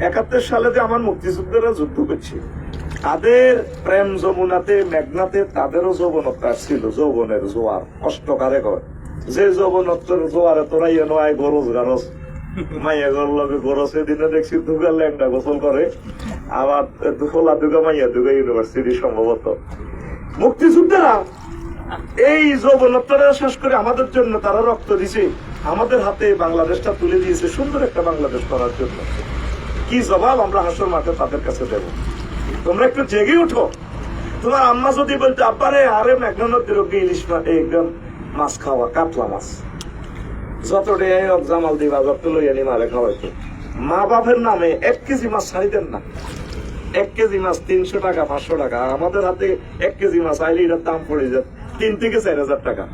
71 সালে যে আমার মুক্তিযুদ্ধরা যুদ্ধ করছে, তাদের প্রেম যমুনাতে মেঘনাতে তাদেরও যৌবনত্ব ছিল, যৌবনের জোয়ার। কষ্টকারে কয় যে যৌবনত্বের জোয়ারে তোরা ইয়ে নয় গরজ গারজ মাইয়া গর লগে গরজ। এদিনে দেখছি দুগা ল্যাংটা গোসল করে, আবার খোলা দুগা মাইয়া দুগা ইউনিভার্সিটি সম্ভবত। মুক্তিযুদ্ধেরা এই যৌবনত্বরা শেষ করে আমাদের জন্য তারা রক্ত দিছে, আমাদের হাতে বাংলাদেশটা তুলে দিয়েছে সুন্দর একটা বাংলাদেশ করার জন্য। কি জবাব আমরা হাসর মাঠে তাদের কাছে দেব? তোমরা একটু জেগে উঠো। তোমার আম্মা যদি বলতে আব্বারে আরে মেঘনাদের ইলিশ একদম মাছ খাওয়া, কাতলা মাছ যতটাই জামাল দিবা যত লইয়ানি মারে খাওয়াইতো, মা বাপের নামে 1 কেজি মাছ ছাড়িতেন না। 1 কেজি মাছ 300 টাকা 500 টাকা। আর আমাদের হাতে 1 কেজি মাছ আইলে এটার দাম পড়ে যায় 3 থেকে 4,000 টাকা।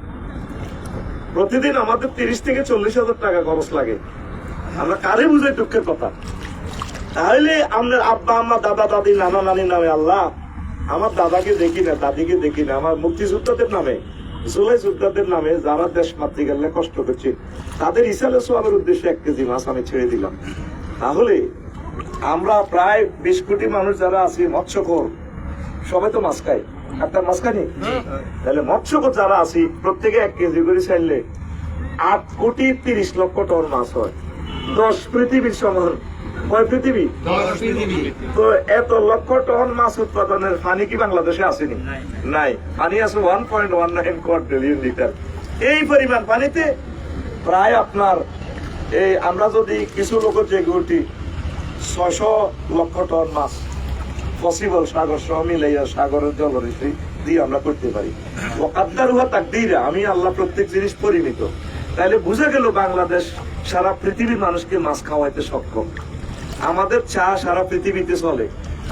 প্রতিদিন আমাদের 30 থেকে 40,000 টাকা খরচ লাগে। আমরা কারে বুঝাই দুঃখের কথা? তাহলে আমাদের আব্বা আম্মা দাদা দাদি নানা নানির নামে আল্লাহ, আমার দাদাকে দেখি না দাদিকে দেখি না, আমার মুক্তিযোদ্ধাদের নামে জুলাই যোদ্ধাদের নামে যারা দেশ মাতৃকালে কষ্ট করছে তাদের ইসালে সোয়াবের উদ্দেশ্যে 1 কেজি মাছ আমি ছেড়ে দিলাম। তাহলে আমরা প্রায় 20 কোটি মানুষ যারা আছি মৎস্যখোর, সবাই তো মাছ খাই। আপনার মাছ খানি? তাহলে মৎস্যখোর যারা আছি প্রত্যেকে 1 কেজি করে চাইলে 8 কোটি 30 লক্ষ টন মাছ হয়। 10 পৃথিবীর সমান। কয় পৃথিবী? তো এত লক্ষ টন মাছ উৎপাদনের পানি কি বাংলাদেশে আসেনি? নাই। পানি আছে 1.19 কোয়াড্রিলিয়ন লিটার। এই পরিমাণ পানিতে প্রায় আপনার এই আমরা যদি কিছু লোক জেগে উঠি 600 লক্ষ টন মাছ পসিবল সাগর সহ মিলাইয়া সাগরের জলরাশি দিয়ে আমরা করতে পারি। ওয়াকাদ্দারুহা তাকদীরা, আমি আল্লাহ প্রত্যেক জিনিস পরিমিত। তাইলে বুঝে গেল বাংলাদেশ সারা পৃথিবীর মানুষকে মাছ খাওয়াইতে সক্ষম। আমাদের চা সারা পৃথিবীতে চলে।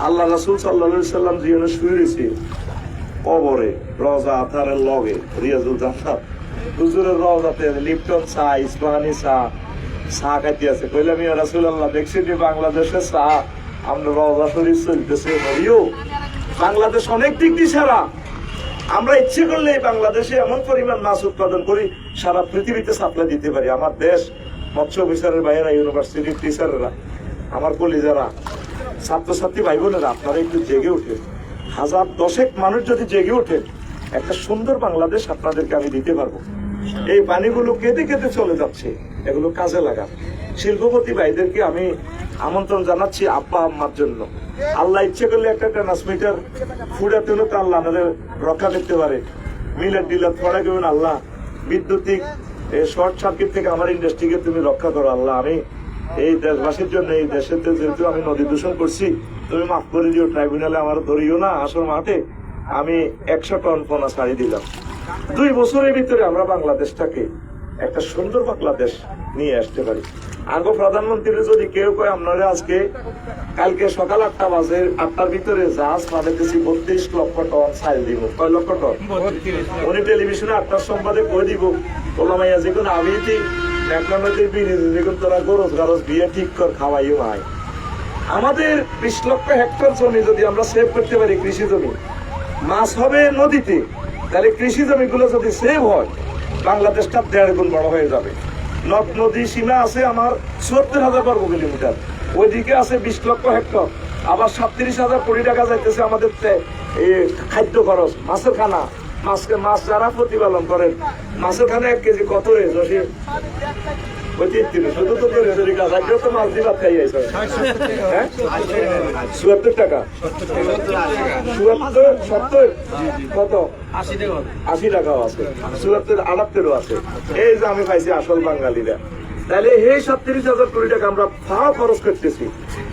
আল্লাহ রাসূল সাল্লাল্লাহু আলাইহি সাল্লাম জীবনে শুয়ে রয়েছে কবরে, রওজা আথারের লগে রিয়াজুল জান্নাত, হুজুরের রওজাতে লিপটন চা, ইসমানি চা খাইতে আছে। কইলাম ইয়া রাসূলুল্লাহ, দেখছি যে বাংলাদেশের চা আমরা রওজা শরীফ চলতেছে, নবীও বাংলাদেশ অনেক দিক দিয়ে সারা। আমরা ইচ্ছে করলে বাংলাদেশে এমন পরিমাণ মাছ উৎপাদন করি সারা পৃথিবীতে সাপ্লাই দিতে পারি। আমার দেশ মৎস্য অফিসারের ভাইয়েরা, ইউনিভার্সিটির টিচাররা, আমার কলিজারা, ছাত্রছাত্রী ভাই বোনেরা, আপনারা একটু জেগে ওঠেন। 1000 মানুষ যদি জেগে ওঠেন, একটা সুন্দর বাংলাদেশ আপনাদেরকে আমি দিতে পারবো। এই পানিগুলো কেটে কেটে চলে যাচ্ছে, এগুলো কাজে লাগান। শিল্পপতি ভাইদেরকে আমি আমন্ত্রণ জানাচ্ছি আব্বা আম্মার জন্য। আল্লাহ ইচ্ছে করলে একটা ট্রান্সমিটার ফুটাতে হলে তো আল্লাহ আমাদের রক্ষা করতে পারে। মিলের ডিলার ফড়া করবেন আল্লাহ, বিদ্যুতিক শর্ট সার্কিট থেকে আমার ইন্ডাস্ট্রিকে তুমি রক্ষা করো আল্লাহ। আমি এই দেশবাসীর জন্য, এই দেশের যেহেতু আমি নদী দূষণ করছি, তুমি মাফ করে দিও, ট্রাইব্যুনালে আমার ধরিও না, আসর মাঠে আমি 100 টন পোনা ছাড়ি দিলাম। 2 বছরের ভিতরে আমরা বাংলাদেশটাকে একটা সুন্দর বাংলাদেশ নিয়ে আসতে পারি। আগে প্রধানমন্ত্রী যদি কেউ কয় আপনারা আজকে কালকে সকাল 8টা বাজে 8টার ভিতরে জাহাজ পাঠাইতেছি 32 লক্ষ টন চাল দিব, কয় লক্ষ টন? উনি টেলিভিশনে 8টার সংবাদে কয়ে দিব, ওলামাইয়া যে কোনো আবিতি মেঘনানদীর বিরোধী যে কোনো তোরা গরজ গারজ বিয়ে ঠিক কর, খাওয়াইও ভাই। আমাদের 20 লক্ষ হেক্টর জমি যদি আমরা সেভ করতে পারি, কৃষি জমি, মাছ হবে নদীতে, তাহলে কৃষি জমিগুলো যদি সেভ হয়, বাংলাদেশটা 1.5 গুণ বড় হয়ে যাবে। নদ নদী সীমা আছে আমার 74,000 বর্গ কিলোমিটার, ওইদিকে আছে 20 লক্ষ হেক্টর, আবার 37,000 কোটি টাকা যাইতেছে আমাদের খাদ্য খরচ, মাছের খানা। মাছ যারা প্রতিপালন করেন, মাছের খানা 1 কেজি কত হয়েছে? শুধু তো তো মাছ দিয়ে ভাত খাই 74 টাকা, 70 কত 80 টাকাও আছে, 74 78ও আছে। এই যে আমি পাইছি আসল বাঙালিরা। তাহলে এই 37,000 কোটি টাকা আমরা ফাও খরচ করতেছি।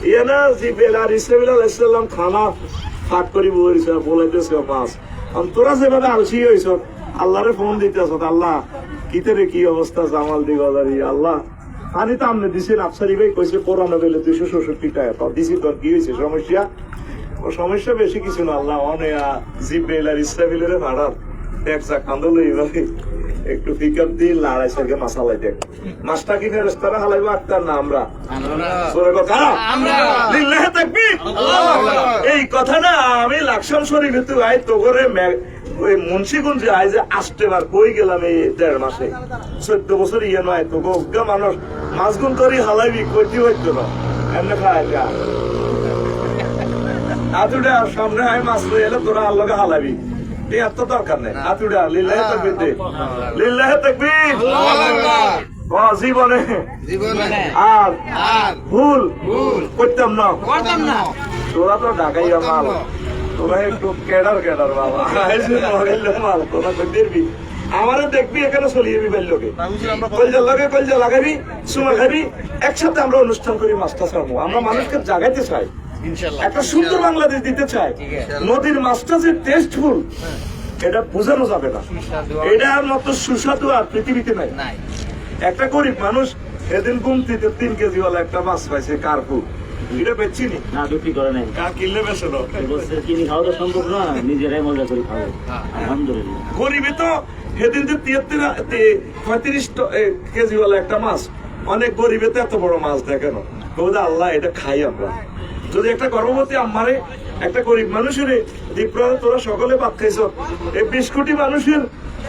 ইয়ে না যে বেলার ইসরাইল আলাইহিস সালাম খানা ফাঁক করি বলাইতেছে মাছ। তোরা যেভাবে আলসি হয়েছ, আল্লাহরে ফোন দিতেছ, আল্লাহ কিতেরে কি অবস্থা, জামাল দিগলারি আল্লাহ পানি তো আমনে দিছেন। আফসারি ভাই কইছে কোরআনে বেলে 266 টাকা দিছি, তোর কি হয়েছে সমস্যা? ও সমস্যা বেশি কিছু না, আল্লাহ অনেক জিব্রাইল আর ইসরাফিলের ভাড়ার ট্যাক্সা কান্দল এইভাবে একটু পিকআপ দিয়ে লড়াই সাইকে মাসালাই দেখ। মাছটা কি ফেরেশতারা হালাইবো আক্তার না আমরা? এই কথা না আমি লাকসাম শরীফে তো আই তো করে ওই মুন্সিগঞ্জে আই যে 8 বার কই গেলাম এই 1.5 মাসে, 14 বছর ইয়ে নয় তো গা মানুষ মাছগুন করি হালাইবি কইতে হইতো না, এমনি খায় যা আতুটা সামনে আয় মাছ লই এলে তোরা আল্লাহকে হালাবি, এত দরকার নেই। আতুটা লিল্লাহে তাকবীর দে, লিল্লাহে তাকবীর। জীবনে আর ভুল করতাম না, তোরা তো ঢাকাই মাল, তোরা একটু কেডার বাবা মাল, তোরা দেখবি আমারে দেখবি এখানে চলিয়ে লোকে কলজা লাগাবি, সুমা খাবি, একসাথে আমরা অনুষ্ঠান করি, মাছটা ছাড়বো। আমরা মানুষকে জাগাইতে চাই, একটা সুন্দর বাংলাদেশ দিতে চাই। নদীর মাছটা যে টেস্টফুল এটা বোঝানো যাবে না, এটার মতো সুস্বাদু আর পৃথিবীতে নাই। একটা গরিব মানুষ এদিন গুমতিতে 3 কেজিওয়ালা একটা মাছ পাইছে, কার্পু, এটা বেচছিনি না, বিক্রি করে নাই, কার কিনলে বেছে না, কিনে খাওয়া তো সম্ভব না, নিজেরাই মজা করে খাবো আলহামদুলিল্লাহ। গরিবে তো সেদিন যে 35 কেজিওয়ালা একটা মাছ, অনেক গরিবে তো এত বড় মাছ দেখেন, আল্লাহ এটা খাই আমরা। যদি একটা গর্ভবতী আম্মারে একটা গরিব মানুষের দীপ্রায় তোরা সকলে ভাত খাইছ, এই 20 কোটি মানুষের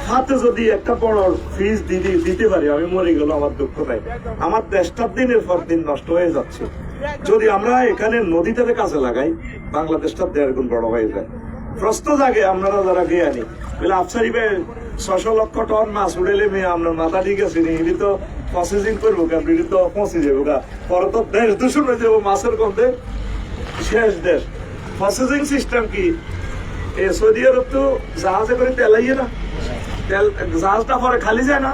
হাতে যদি একটা বড় ফিস দিতে পারি, আমি মরে গেল আমার দুঃখ নাই। আমার দেশটা দিনের পর দিন নষ্ট হয়ে যাচ্ছে। যদি আমরা এখানে নদীটাকে কাজে লাগাই, বাংলাদেশটা 1.5 গুণ বড় হয়ে যায়। প্রশ্ন জাগে আপনারা যারা গিয়ে আনি বলে আফসারি ভাই 600 লক্ষ টন মাছ উড়েলে মেয়ে আপনার মাথা ঠিক আছে নি, এটি তো প্রসেসিং করবো, এটি তো পৌঁছে যাবো, পরে তো দেশ দূষণ হয়ে যাবো, মাছের গন্ধে শেষ দেশ। প্রসেসিং সিস্টেম কি? সৌদি আরব তো জাহাজে করে তেলাইয়ে না, তেল জাহাজটা পরে খালি যায় না।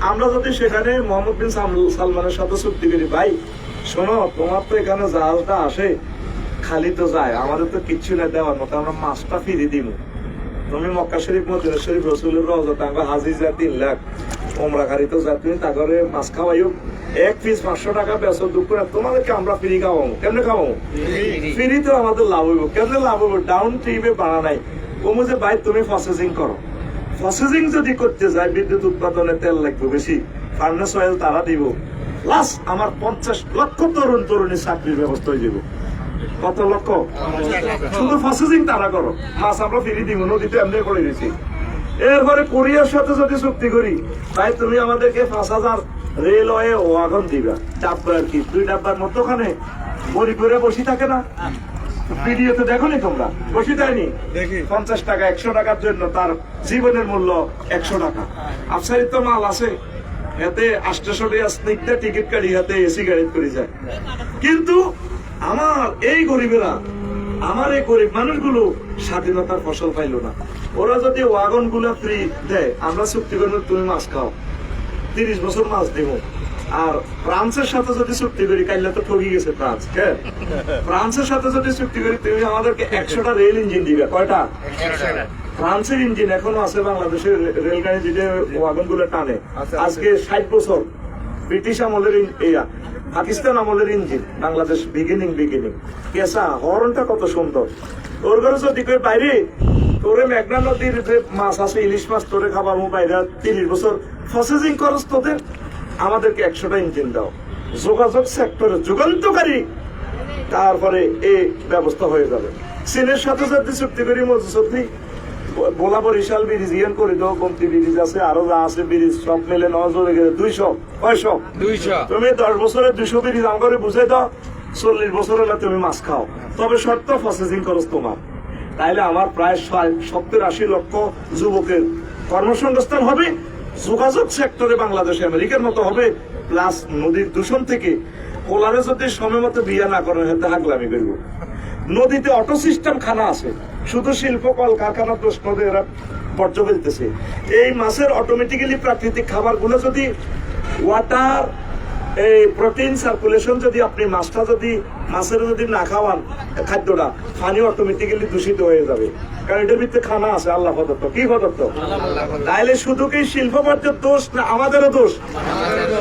আমরা যদি সেখানে মোহাম্মদ বিন সালমানের সাথে চুক্তি করি, ভাই শোনো তোমার তো এখানে জাহাজটা আসে, খালি তো যায়, আমাদের তো কিচ্ছু না দেওয়ার মতো, আমরা মাছটা ফিরিয়ে দিব। তুমি মক্কা শরীফ, মদিনা শরীফ, রসুলের রওজা, হাজি যা 3 লাখ, ওমরাকারী তো যা তুমি তা করে মাছ খাওয়াইও, এক পিস 500 টাকা বেচো দুপুরে, তোমাদেরকে আমরা ফ্রি খাওয়াবো। কেমনে খাওয়াবো? ফ্রি তো আমাদের লাভ হইব। কেমনে লাভ হইব? ডাউন ট্রিপে বাড়া নাই, কমু যে ভাই তুমি প্রসেসিং করো। প্রসেসিং যদি করতে যায় বিদ্যুৎ উৎপাদনে তেল লাগবে বেশি, ফার্নেস অয়েল তারা দিব, প্লাস আমার 50 লক্ষ তরুণ তরুণী চাকরির ব্যবস্থা হয়ে যাবে। কত লক্ষ? শুধু প্রসেসিং তারা করো, মাছ আমরা ফিরি দিব, নদীতে এমনি করে দিচ্ছি। এরপরে কোরিয়ার সাথে যদি চুক্তি করি, তাই তুমি আমাদেরকে 5000 রেলওয়ে ওয়াগন দিবা, ডাব্বা আর কি, 2 ডাব্বার মধ্যখানে বড়ি করে বসে থাকে না, ভিডিওতে দেখো নি তোমরা, বসে দেয়নি 50 টাকা, 100 টাকার জন্য তার জীবনের মূল্য 100 টাকা। আফসারিত মাল আছে, এতে 800 স্নিগ্ধা টিকিট কাটি, হাতে এসি গাড়ি করে যায়। কিন্তু আমার এই গরিবেরা, আমার এই গরিব মানুষগুলো স্বাধীনতার ফসল পাইলো না। ওরা যদি ওয়াগন গুলা ফ্রি দেয়, আমরা চুক্তি করবো তুমি মাছ খাও, 30 বছর মাছ দেবো। আর ফ্রান্সের সাথে যদি চুক্তি করি, কাইলে তো ঠকি গেছে ফ্রান্স, হ্যাঁ, ফ্রান্সের সাথে যদি চুক্তি করি, তুমি আমাদেরকে 100টা রেল ইঞ্জিন দিবে। কয়টা? ফ্রান্সের ইঞ্জিন এখনো আছে বাংলাদেশের রেলগাড়ি, যেটা ওয়াগন গুলো টানে। আজকে 60 বছর ব্রিটিশ আমলের পাকিস্তান আমলের ইঞ্জিন, বাংলাদেশ বিগিনিং কেসা হরনটা কত সুন্দর। তোর ঘরে যদি কই বাইরে তোরে মেঘনা নদীর যে মাছ আছে, ইলিশ মাছ তোরে খাবার বাইরে 30 বছর প্রসেসিং খরচ তোদের, আমাদেরকে 100টা ইঞ্জিন দাও। যোগাযোগ সেক্টরে যুগান্তকারী, তারপরে এই ব্যবস্থা হয়ে যাবে। চীনের সাথে যদি চুক্তি করি, মজুসি বোলা বরিশাল ব্রিজ ইয়ান করে দাও, কমতি ব্রিজ আছে, আরো যা আছে ব্রিজ সব মিলে নেওয়া চলে গেলে 200 তুমি 10 বছরে 200 ব্রিজ আমাকে বুঝাই দাও, 40 বছর হলে তুমি মাছ খাও, তবে শর্ত প্রসেসিং খরচ তোমার। তাইলে আমার প্রায় 70-80 লক্ষ যুবকের কর্মসংস্থান হবে, যোগাযোগ সেক্টরে বাংলাদেশ আমেরিকার মতো হবে, প্লাস নদীর দূষণ থেকে কোলারে যদি সময় মতো বিয়া না করেন, হাতে হাগলামি করবো। নদীতে অটো সিস্টেম খানা আছে, শুধু শিল্প কল কারখানা প্রশ্ন এরা বর্জ্য ফেলতেছে। এই মাছের অটোমেটিক্যালি প্রাকৃতিক খাবার গুলো যদি ওয়াটার, এই প্রোটিন সার্কুলেশন, যদি আপনি মাছটা যদি মাছের যদি না খাওয়ান খাদ্যটা, পানি অটোমেটিক্যালি দূষিত হয়ে যাবে, কারণ এটার ভিতরে খানা আছে আল্লাহ প্রদত্ত। কি প্রদত্ত? তাইলে শুধু কি শিল্প বর্জ্যের দোষ না আমাদেরও দোষ?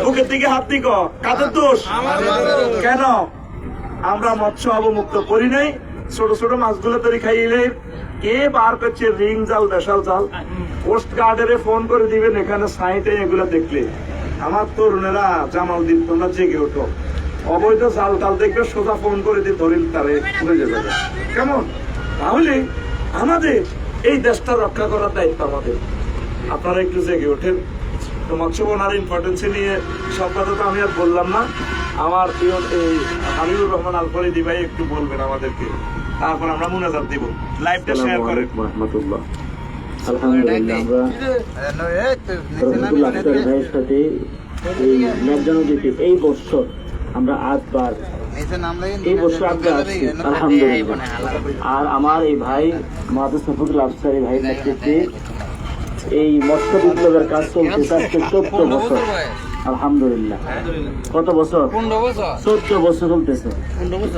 বুকের দিকে হাত দিক, কাদের দোষ? কেন আমরা মৎস্য অবমুক্ত করি নাই? ছোট ছোট মাছগুলো তৈরি খাইলে কে বার করছে রিং জাল, দেশাল জাল? কোস্ট গার্ডের ফোন করে দিবেন, এখানে সাইটে এগুলো দেখলে আমার তরুণেরা জামাল দিন, তোমরা জেগে ওঠো। অবৈধ জাল টাল দেখবে, সোজা ফোন করে দিয়ে ধরিল তারে উড়ে যাবে। কেমন? তাহলে আমাদের এই দেশটা রক্ষা করার দায়িত্ব আমাদের। আপনারা একটু জেগে ওঠেন। তো মৎস্য বনার ইম্পর্টেন্স নিয়ে সব কথা তো আমি আর বললাম না। আমার প্রিয় এই হাবিবুর রহমান আলফরি দিভাই একটু বলবেন আমাদেরকে, তারপর আমরা মুনাজাত দিব। লাইভটা শেয়ার করেন। আলহামদুলিল্লাহ, আমরা রহমতুল্লাহ আখতার ভাইয়ের সাথে এই মেঘনা নদীতে এই বছর আমরা 8 বার এই বছর আমরা আসছি আলহামদুলিল্লাহ। আর আমার এই ভাই মাহাদুর সফুদুল আফসারি ভাইয়ের নেতৃত্বে এই মৎস্য বিপ্লবের কাজ চলছে আজকে 14 বছর আলহামদুলিল্লাহ। কত বছর? 14 বছর চলতেছে।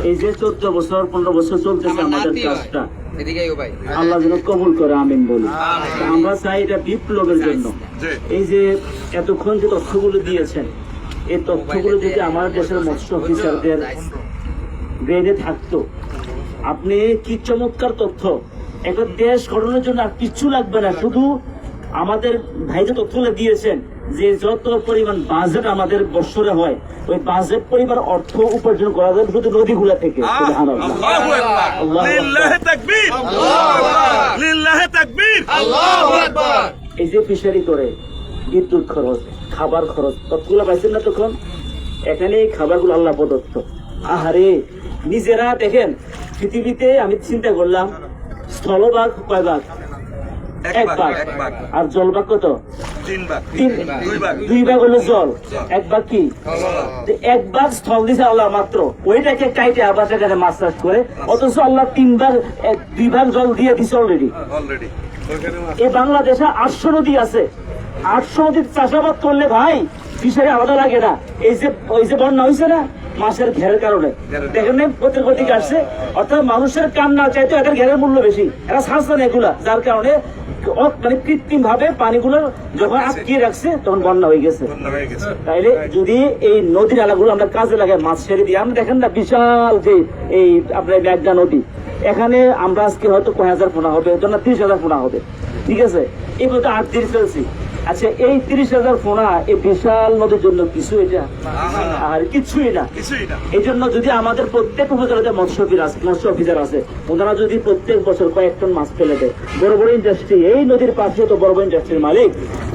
এই যে 14 বছর 15 বছর চলতেছে আমাদের কাজটা, আল্লাহ যেন কবুল করে, আমিন বলি। আমরা চাই এটা বিপ্লবের জন্য। এই যে এতক্ষণ যে তথ্যগুলো দিয়েছেন, এই তথ্যগুলো যদি আমার দেশের মৎস্য অফিসারদের ব্রেনে থাকতো, আপনি কি চমৎকার তথ্য! একটা দেশ গঠনের জন্য আর কিচ্ছু লাগবে না, শুধু আমাদের ভাই যে তথ্যগুলো দিয়েছেন, যে যত পরিমাণ বাজেট আমাদের বছরে হয়, ওই বাজেট পরিমাণ অর্থ উপার্জন করা যায় শুধু নদীগুলা থেকে। এই যে ফিশারি করে বিদ্যুৎ খরচ, খাবার খরচ, তথ্যগুলো পাইছেন না তখন? এখানে এই খাবারগুলো আল্লাহ প্রদত্ত। আহারে, নিজেরা দেখেন পৃথিবীতে আমি চিন্তা করলাম, স্থলভাগ কয় ভাগ? 1 ভাগ। আর জলভাগ কত? 2 ভাগ হলো জল, 1 ভাগ কি? 1 ভাগ স্থল দিছে আল্লাহ মাত্র, ওইটাকে কাইটে আবার সেখানে মাছ চাষ করে, অথচ আল্লাহ 2 ভাগ জল দিয়ে দিছে অলরেডি। এই বাংলাদেশে 800 নদী আছে, 800 নদীর চাষাবাদ করলে ভাই ফিশারি আলাদা লাগে না। এই যে বন্যা হয়েছে না, মাছের ঘেরের কারণে দেখেন না প্রত্যেক দিকে আসছে, অর্থাৎ মানুষের কান্না চাইতে এদের ঘেরের মূল্য বেশি, এরা ছাড়ছে না এগুলা, যার কারণে মানে কৃত্রিম ভাবে পানিগুলো যখন আটকিয়ে রাখছে তখন বন্যা হয়ে গেছে। তাইলে যদি এই নদী নালাগুলো আমরা কাজে লাগাই, মাছ ছেড়ে দিই, আমরা দেখেন না বিশাল যে এই আপনার মেঘনা নদী, এখানে আমরা আজকে হয়তো কয় হাজার ফোনা হবে, হয়তো না 30,000 ফোনা হবে, ঠিক আছে, এগুলো তো 8 দিন ফেলছি। আচ্ছা এই 30,000 ফোনা এই বিশাল নদীর জন্য কিছু, এটা আর কিছুই না। এই জন্য যদি আমাদের প্রত্যেক উপজেলাতে মৎস্য অফিসার আছে, ওনারা যদি প্রত্যেক বছর কয়েক টন মাছ ফেলে দেয়, বড় বড় ইন্ডাস্ট্রি, এই নদীর পাশে তো বড় বড় ইন্ডাস্ট্রির মালিক,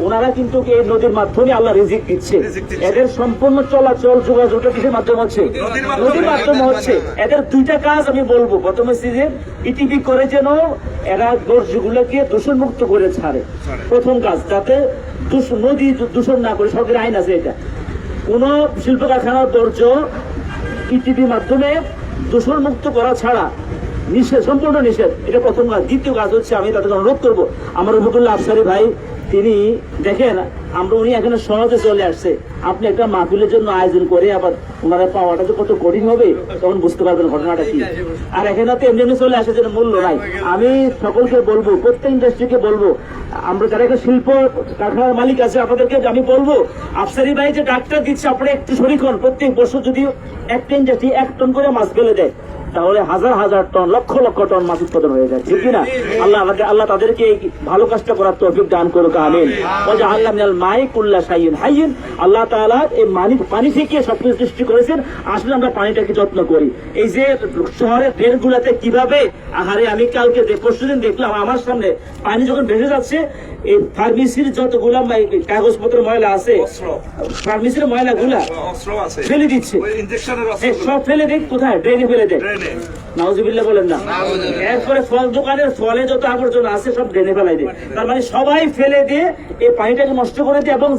ওনারা কিন্তু এই নদীর মাধ্যমে আল্লাহ রিজিক দিচ্ছে, এদের সম্পূর্ণ চলাচল যোগাযোগটা কিসের মাধ্যমে হচ্ছে? নদীর মাধ্যমে হচ্ছে। এদের দুইটা কাজ আমি বলবো, প্রথম হচ্ছে যে ইটিভি করে যেন এরা বর্জ্যগুলোকে দূষণ মুক্ত করে ছাড়ে, প্রথম কাজ, যাতে নদী দূষণ না করে, সরকারি আইন আছে এটা, কোন শিল্প কারখানার বর্জ্য ইটিভির মাধ্যমে দূষণ মুক্ত করা ছাড়া নিষেধ, সম্পূর্ণ নিষেধ, এটা প্রথম কাজ। দ্বিতীয় কাজ হচ্ছে আমি তাদের অনুরোধ করবো, আমার রহমতুল্লাহ আফসারি ভাই, তিনি দেখেন আমরা উনি এখানে সহজে চলে আসছে, আপনি একটা মাহফিলের জন্য আয়োজন করে আবার ওনারা পাওয়াটা যে কত কঠিন হবে তখন বুঝতে পারবেন ঘটনাটা কি। আর এখানে তো এমনি চলে আসে যেন মূল্য নাই। আমি সকলকে বলবো, প্রত্যেক ইন্ডাস্ট্রিকে বলবো, আমরা যারা একটা শিল্প কারখানার মালিক আছে আপনাদেরকে আমি বলবো, আফসারি ভাই যে ডাক্তার দিচ্ছে আপনারা একটু শরীর হন, প্রত্যেক বছর যদি একটা ইন্ডাস্ট্রি 1 টন করে মাছ ফেলে দেয় তাহলে হাজার হাজার টন, লক্ষ লক্ষ টন মাছ উৎপাদন হয়ে যায়, ঠিক কিনা? আল্লাহ তাদেরকে এই ভালো কাজটা করার তৌফিক দান করুক, আমিন। আল্লাহ মিনাল মাই কুল্লা শাইইন হাইয়্যিন, আল্লাহ তাআলা এই পানি থেকে সবকিছু সৃষ্টি করেছেন, আসলে আমরা পানিটাকে যত্ন করি। এই যে শহরের ড্রেনগুলোতে কিভাবে আহারে, আমি কালকে পরশুদিন দেখলাম আমার সামনে পানি যখন ভেসে যাচ্ছে, এই ফার্মেসির যতগুলা কাগজপত্র ময়লা আছে, ফার্মেসির ময়লা গুলা ফেলে দিচ্ছে, সব ফেলে দেয় কোথায়? ড্রেনে ফেলে দেয়, নাউজুবিল্লাহ বলেন না। এরপরে ফল দোকানের ফলে যত আবর্জনা আছে সব ড্রেনে ফেলাই দেয়, তার মানে সবাই ফেলে দিয়ে এই পানিটাকে নষ্ট করে দেয় এবং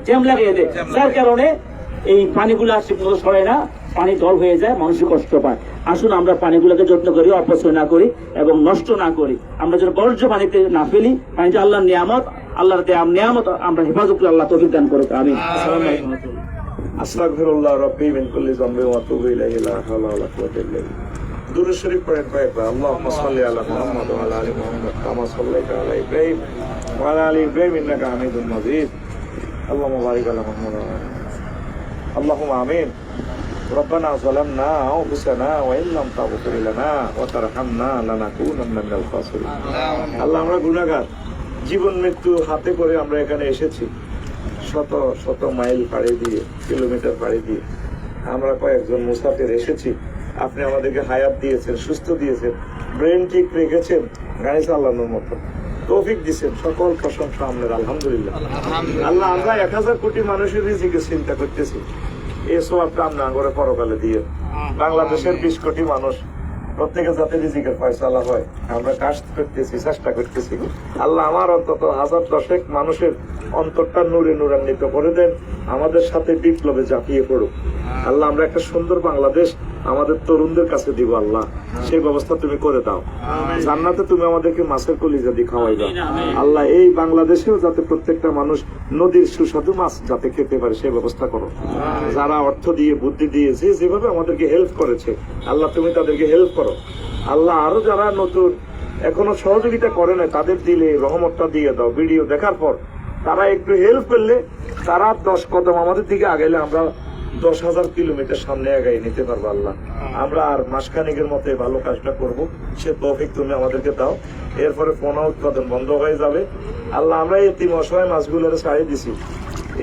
জ্যাম লাগিয়ে দেয়, যার কারণে এই পানিগুলা ঠিকমতো সরে না, পানি দল হয়ে যায়, মানুষ কষ্ট পায়। আসুন আমরা পানিগুলোকে যত্ন করি, অপচয় না করি এবং নষ্ট না করি, আমরা যেন বর্জ্য পানিতে না ফেলি। পানিটা আল্লাহর নিয়ামত, আল্লাহর নিয়ামত আমরা হেফাজত করে আল্লাহ তৌফিক দান করুক, আমিন। আসসালামু আলাইকুম। আস্তাগফিরুল্লাহ রাব্বি মিন কুল্লি যামবি ওয়া আতুবু ইলাইহি, লা হাওলা ওয়া লা কুওয়াতা ইল্লা বিল্লাহ। দুরূদ শরীফ পড়েন কয়েকবার। আল্লাহুম্মা সাল্লি আলা মুহাম্মাদ ওয়া আলা আলি মুহাম্মাদ কামা সাল্লাইতা আলা ইব্রাহিম ওয়া আলা আলি ইব্রাহিম ইন্নাকা হামিদুম মাজিদ। আল্লাহুম্মা বারিক আলা মুহাম্মাদ ওয়া আলা আল্লাহুম্মা আমিন। ربنا ظلمنا أنفسنا وإن لم تغفر لنا وترحمنا لنكونن من الخاسرين। আল্লাহ, আমরা গুনাহগার, জীবন মৃত্যু হাতে করে আমরা এখানে এসেছি, শত শত মাইল পাড়ি দিয়ে, কিলোমিটার পাড়ি দিয়ে আমরা কয়েকজন মুসাফির এসেছি। আপনি আমাদেরকে হায়াত দিয়েছেন, সুস্থ দিয়েছেন, ব্রেন ঠিক রেখেছেন, গাড়ি চালানোর মতো তৌফিক দিয়েছেন, সকল প্রশংসা আপনার, আলহামদুলিল্লাহ। আল্লাহ, আমরা 1000 কোটি মানুষের রিজিকের চিন্তা করতেছি, এই সওয়াবটা আমরা করে পরকালে দিয়ে। বাংলাদেশের 20 কোটি মানুষ, প্রত্যেকের যাতে রিজিকের ফয়সালা হয় আমরা কাজ করতেছি, চেষ্টা করতেছি। আল্লাহ, আমার অন্তত 1010 মানুষের অন্তরটা নূরে নূরান্বিত করে দেন, আমাদের সাথে বিপ্লবে ঝাঁপিয়ে পড়ুক। আল্লাহ, আমরা একটা সুন্দর বাংলাদেশ আমাদের তরুণদের কাছে দিব, আল্লাহ সেই ব্যবস্থা তুমি করে দাও। জান্নাতে তুমি আমাদেরকে মাছের কলিজা দিয়ে খাওয়াই দাও। আল্লাহ, এই বাংলাদেশেও যাতে প্রত্যেকটা মানুষ নদীর সুস্বাদু মাছ যাতে খেতে পারে সেই ব্যবস্থা করো। যারা অর্থ দিয়ে, বুদ্ধি দিয়ে, যেভাবে আমাদেরকে হেল্প করেছে আল্লাহ তুমি তাদেরকে হেল্প করো। আল্লাহ, আরো যারা নতুন এখনো সহযোগিতা করে না তাদের দিলে রহমতটা দিয়ে দাও। ভিডিও দেখার পর তারা একটু হেল্প করলে, তারা 10 কদম আমাদের দিকে আগাইলে আমরা 10,000 কিলোমিটার সামনে আগাই নিতে পারবো। আল্লাহ, আমরা আর মাসখানিকের মতো ভালো কাজটা করবো, সে তৌফিক তুমি আমাদেরকে দাও। এরপরে পোনা উৎপাদন বন্ধ হয়ে যাবে। আল্লাহ, আমরা এতিম অসহায় মাছগুলোর ছাড়িয়ে দিছি,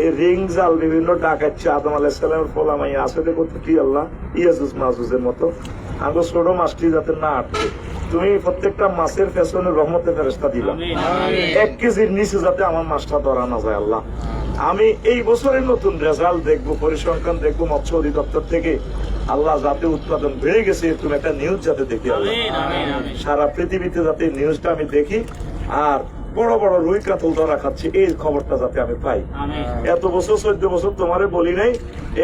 এই রিং জাল বিভিন্ন ডাকাচ্ছে, আদম আলাইহিস সালামের ফলামাই আছে দেখো কি আল্লাহ, ইয়াজুজ মাজুজের মতো আগে ছোট মাছটি যাতে না আটকে, তুমি প্রত্যেকটা মাছের পেছনে রহমতের ফেরেশতা দিলা, 1 কেজির নিচে যাতে আমার মাছটা ধরা না যায়। আল্লাহ, আমি এই বছরের নতুন রেজাল্ট দেখবো, পরিসংখ্যান দেখবো মৎস্য অধিদপ্তর থেকে। আল্লাহ, যাতে উৎপাদন বেড়ে গেছে তুমি একটা নিউজ যাতে দেখি, আল্লাহ সারা পৃথিবীতে যাতে নিউজটা আমি দেখি, আর বড় বড় রুই কাতল ধরা খাচ্ছে এই খবরটা যাতে আমি পাই। এত বছর 14 বছর তোমারে বলি নাই,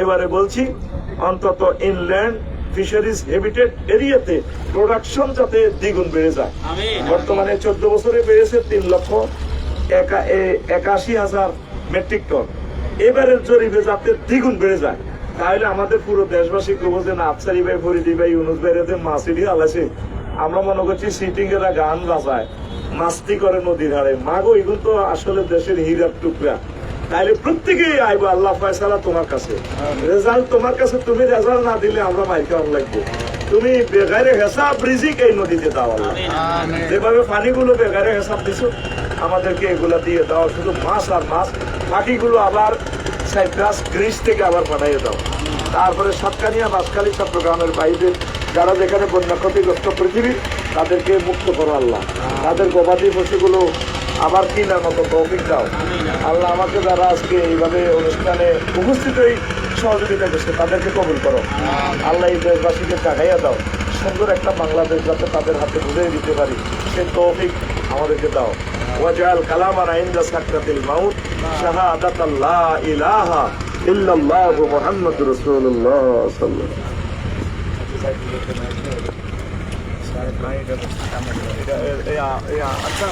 এবারে বলছি, অন্তত ইনল্যান্ড ফিশারিজ হ্যাবিটেট এরিয়াতে প্রোডাকশন যাতে দ্বিগুণ বেড়ে যায়। বর্তমানে 14 বছরে বেড়েছে 3,81,000 মেট্রিক টন, এবারের জরিপে যাতে দ্বিগুণ বেড়ে যায়। তাহলে আমাদের পুরো দেশবাসী কেবল যে আফসারি ভাই, ফরিদি ভাই, ইউনুস ভাই মাসিডি আলাইছে, আমরা মনে করছি সিটিং এরা গান বাজায়, মাস্তি করে নদীর হারে। মাগো, এগুলো তো আসলে দেশের হীরার টুকরা। তাইলে প্রত্যেকেই আইবো, আল্লাহ ফয়সালা তোমার কাছে, রেজাল্ট তোমার কাছে। তুমি রেজাল্ট না দিলে আমরা মাইর খাওয়ার লাগবো। তুমি বেগারে হেসাব রিজিক এই নদীতে দাও আল্লাহ। যেভাবে পানিগুলো বেগারে হেসাব দিছো, আমাদেরকে এগুলা দিয়ে দাও। শুধু মাছ আর মাছ, বাকিগুলো আবার সাইপ্রাস, গ্রিস থেকে আবার পাঠাইয়ে দাও। তারপরে সাতকানিয়া, বাঁশখালী, চট্টগ্রামের বাইরে যারা যেখানে বন্যা ক্ষতিগ্রস্ত পৃথিবী, তাদেরকে মুক্ত করো আল্লাহ। তাদের গবাদি পশুগুলো আবার কিনার মতো তৌফিক দাও আল্লাহ। আমাকে যারা আজকে এইভাবে অনুষ্ঠানে উপস্থিত হয়ে সহযোগিতা করছে, তাদেরকে কবুল করো আল্লাহ। এই দেশবাসীকে জাগাইয়া দাও, সুন্দর একটা বাংলাদেশ যাতে তাদের হাতে বুঝিয়ে দিতে পারি, সে তৌফিক আমাদেরকে দাও। ওয়াজআল কালামানা ইনদা সাকরাতিল মাউত শাহাদাতাল লা ইলাহা ইল্লাল্লাহু মুহাম্মাদুর রাসূলুল্লাহ সাল্লাল্লাহু আচ্ছা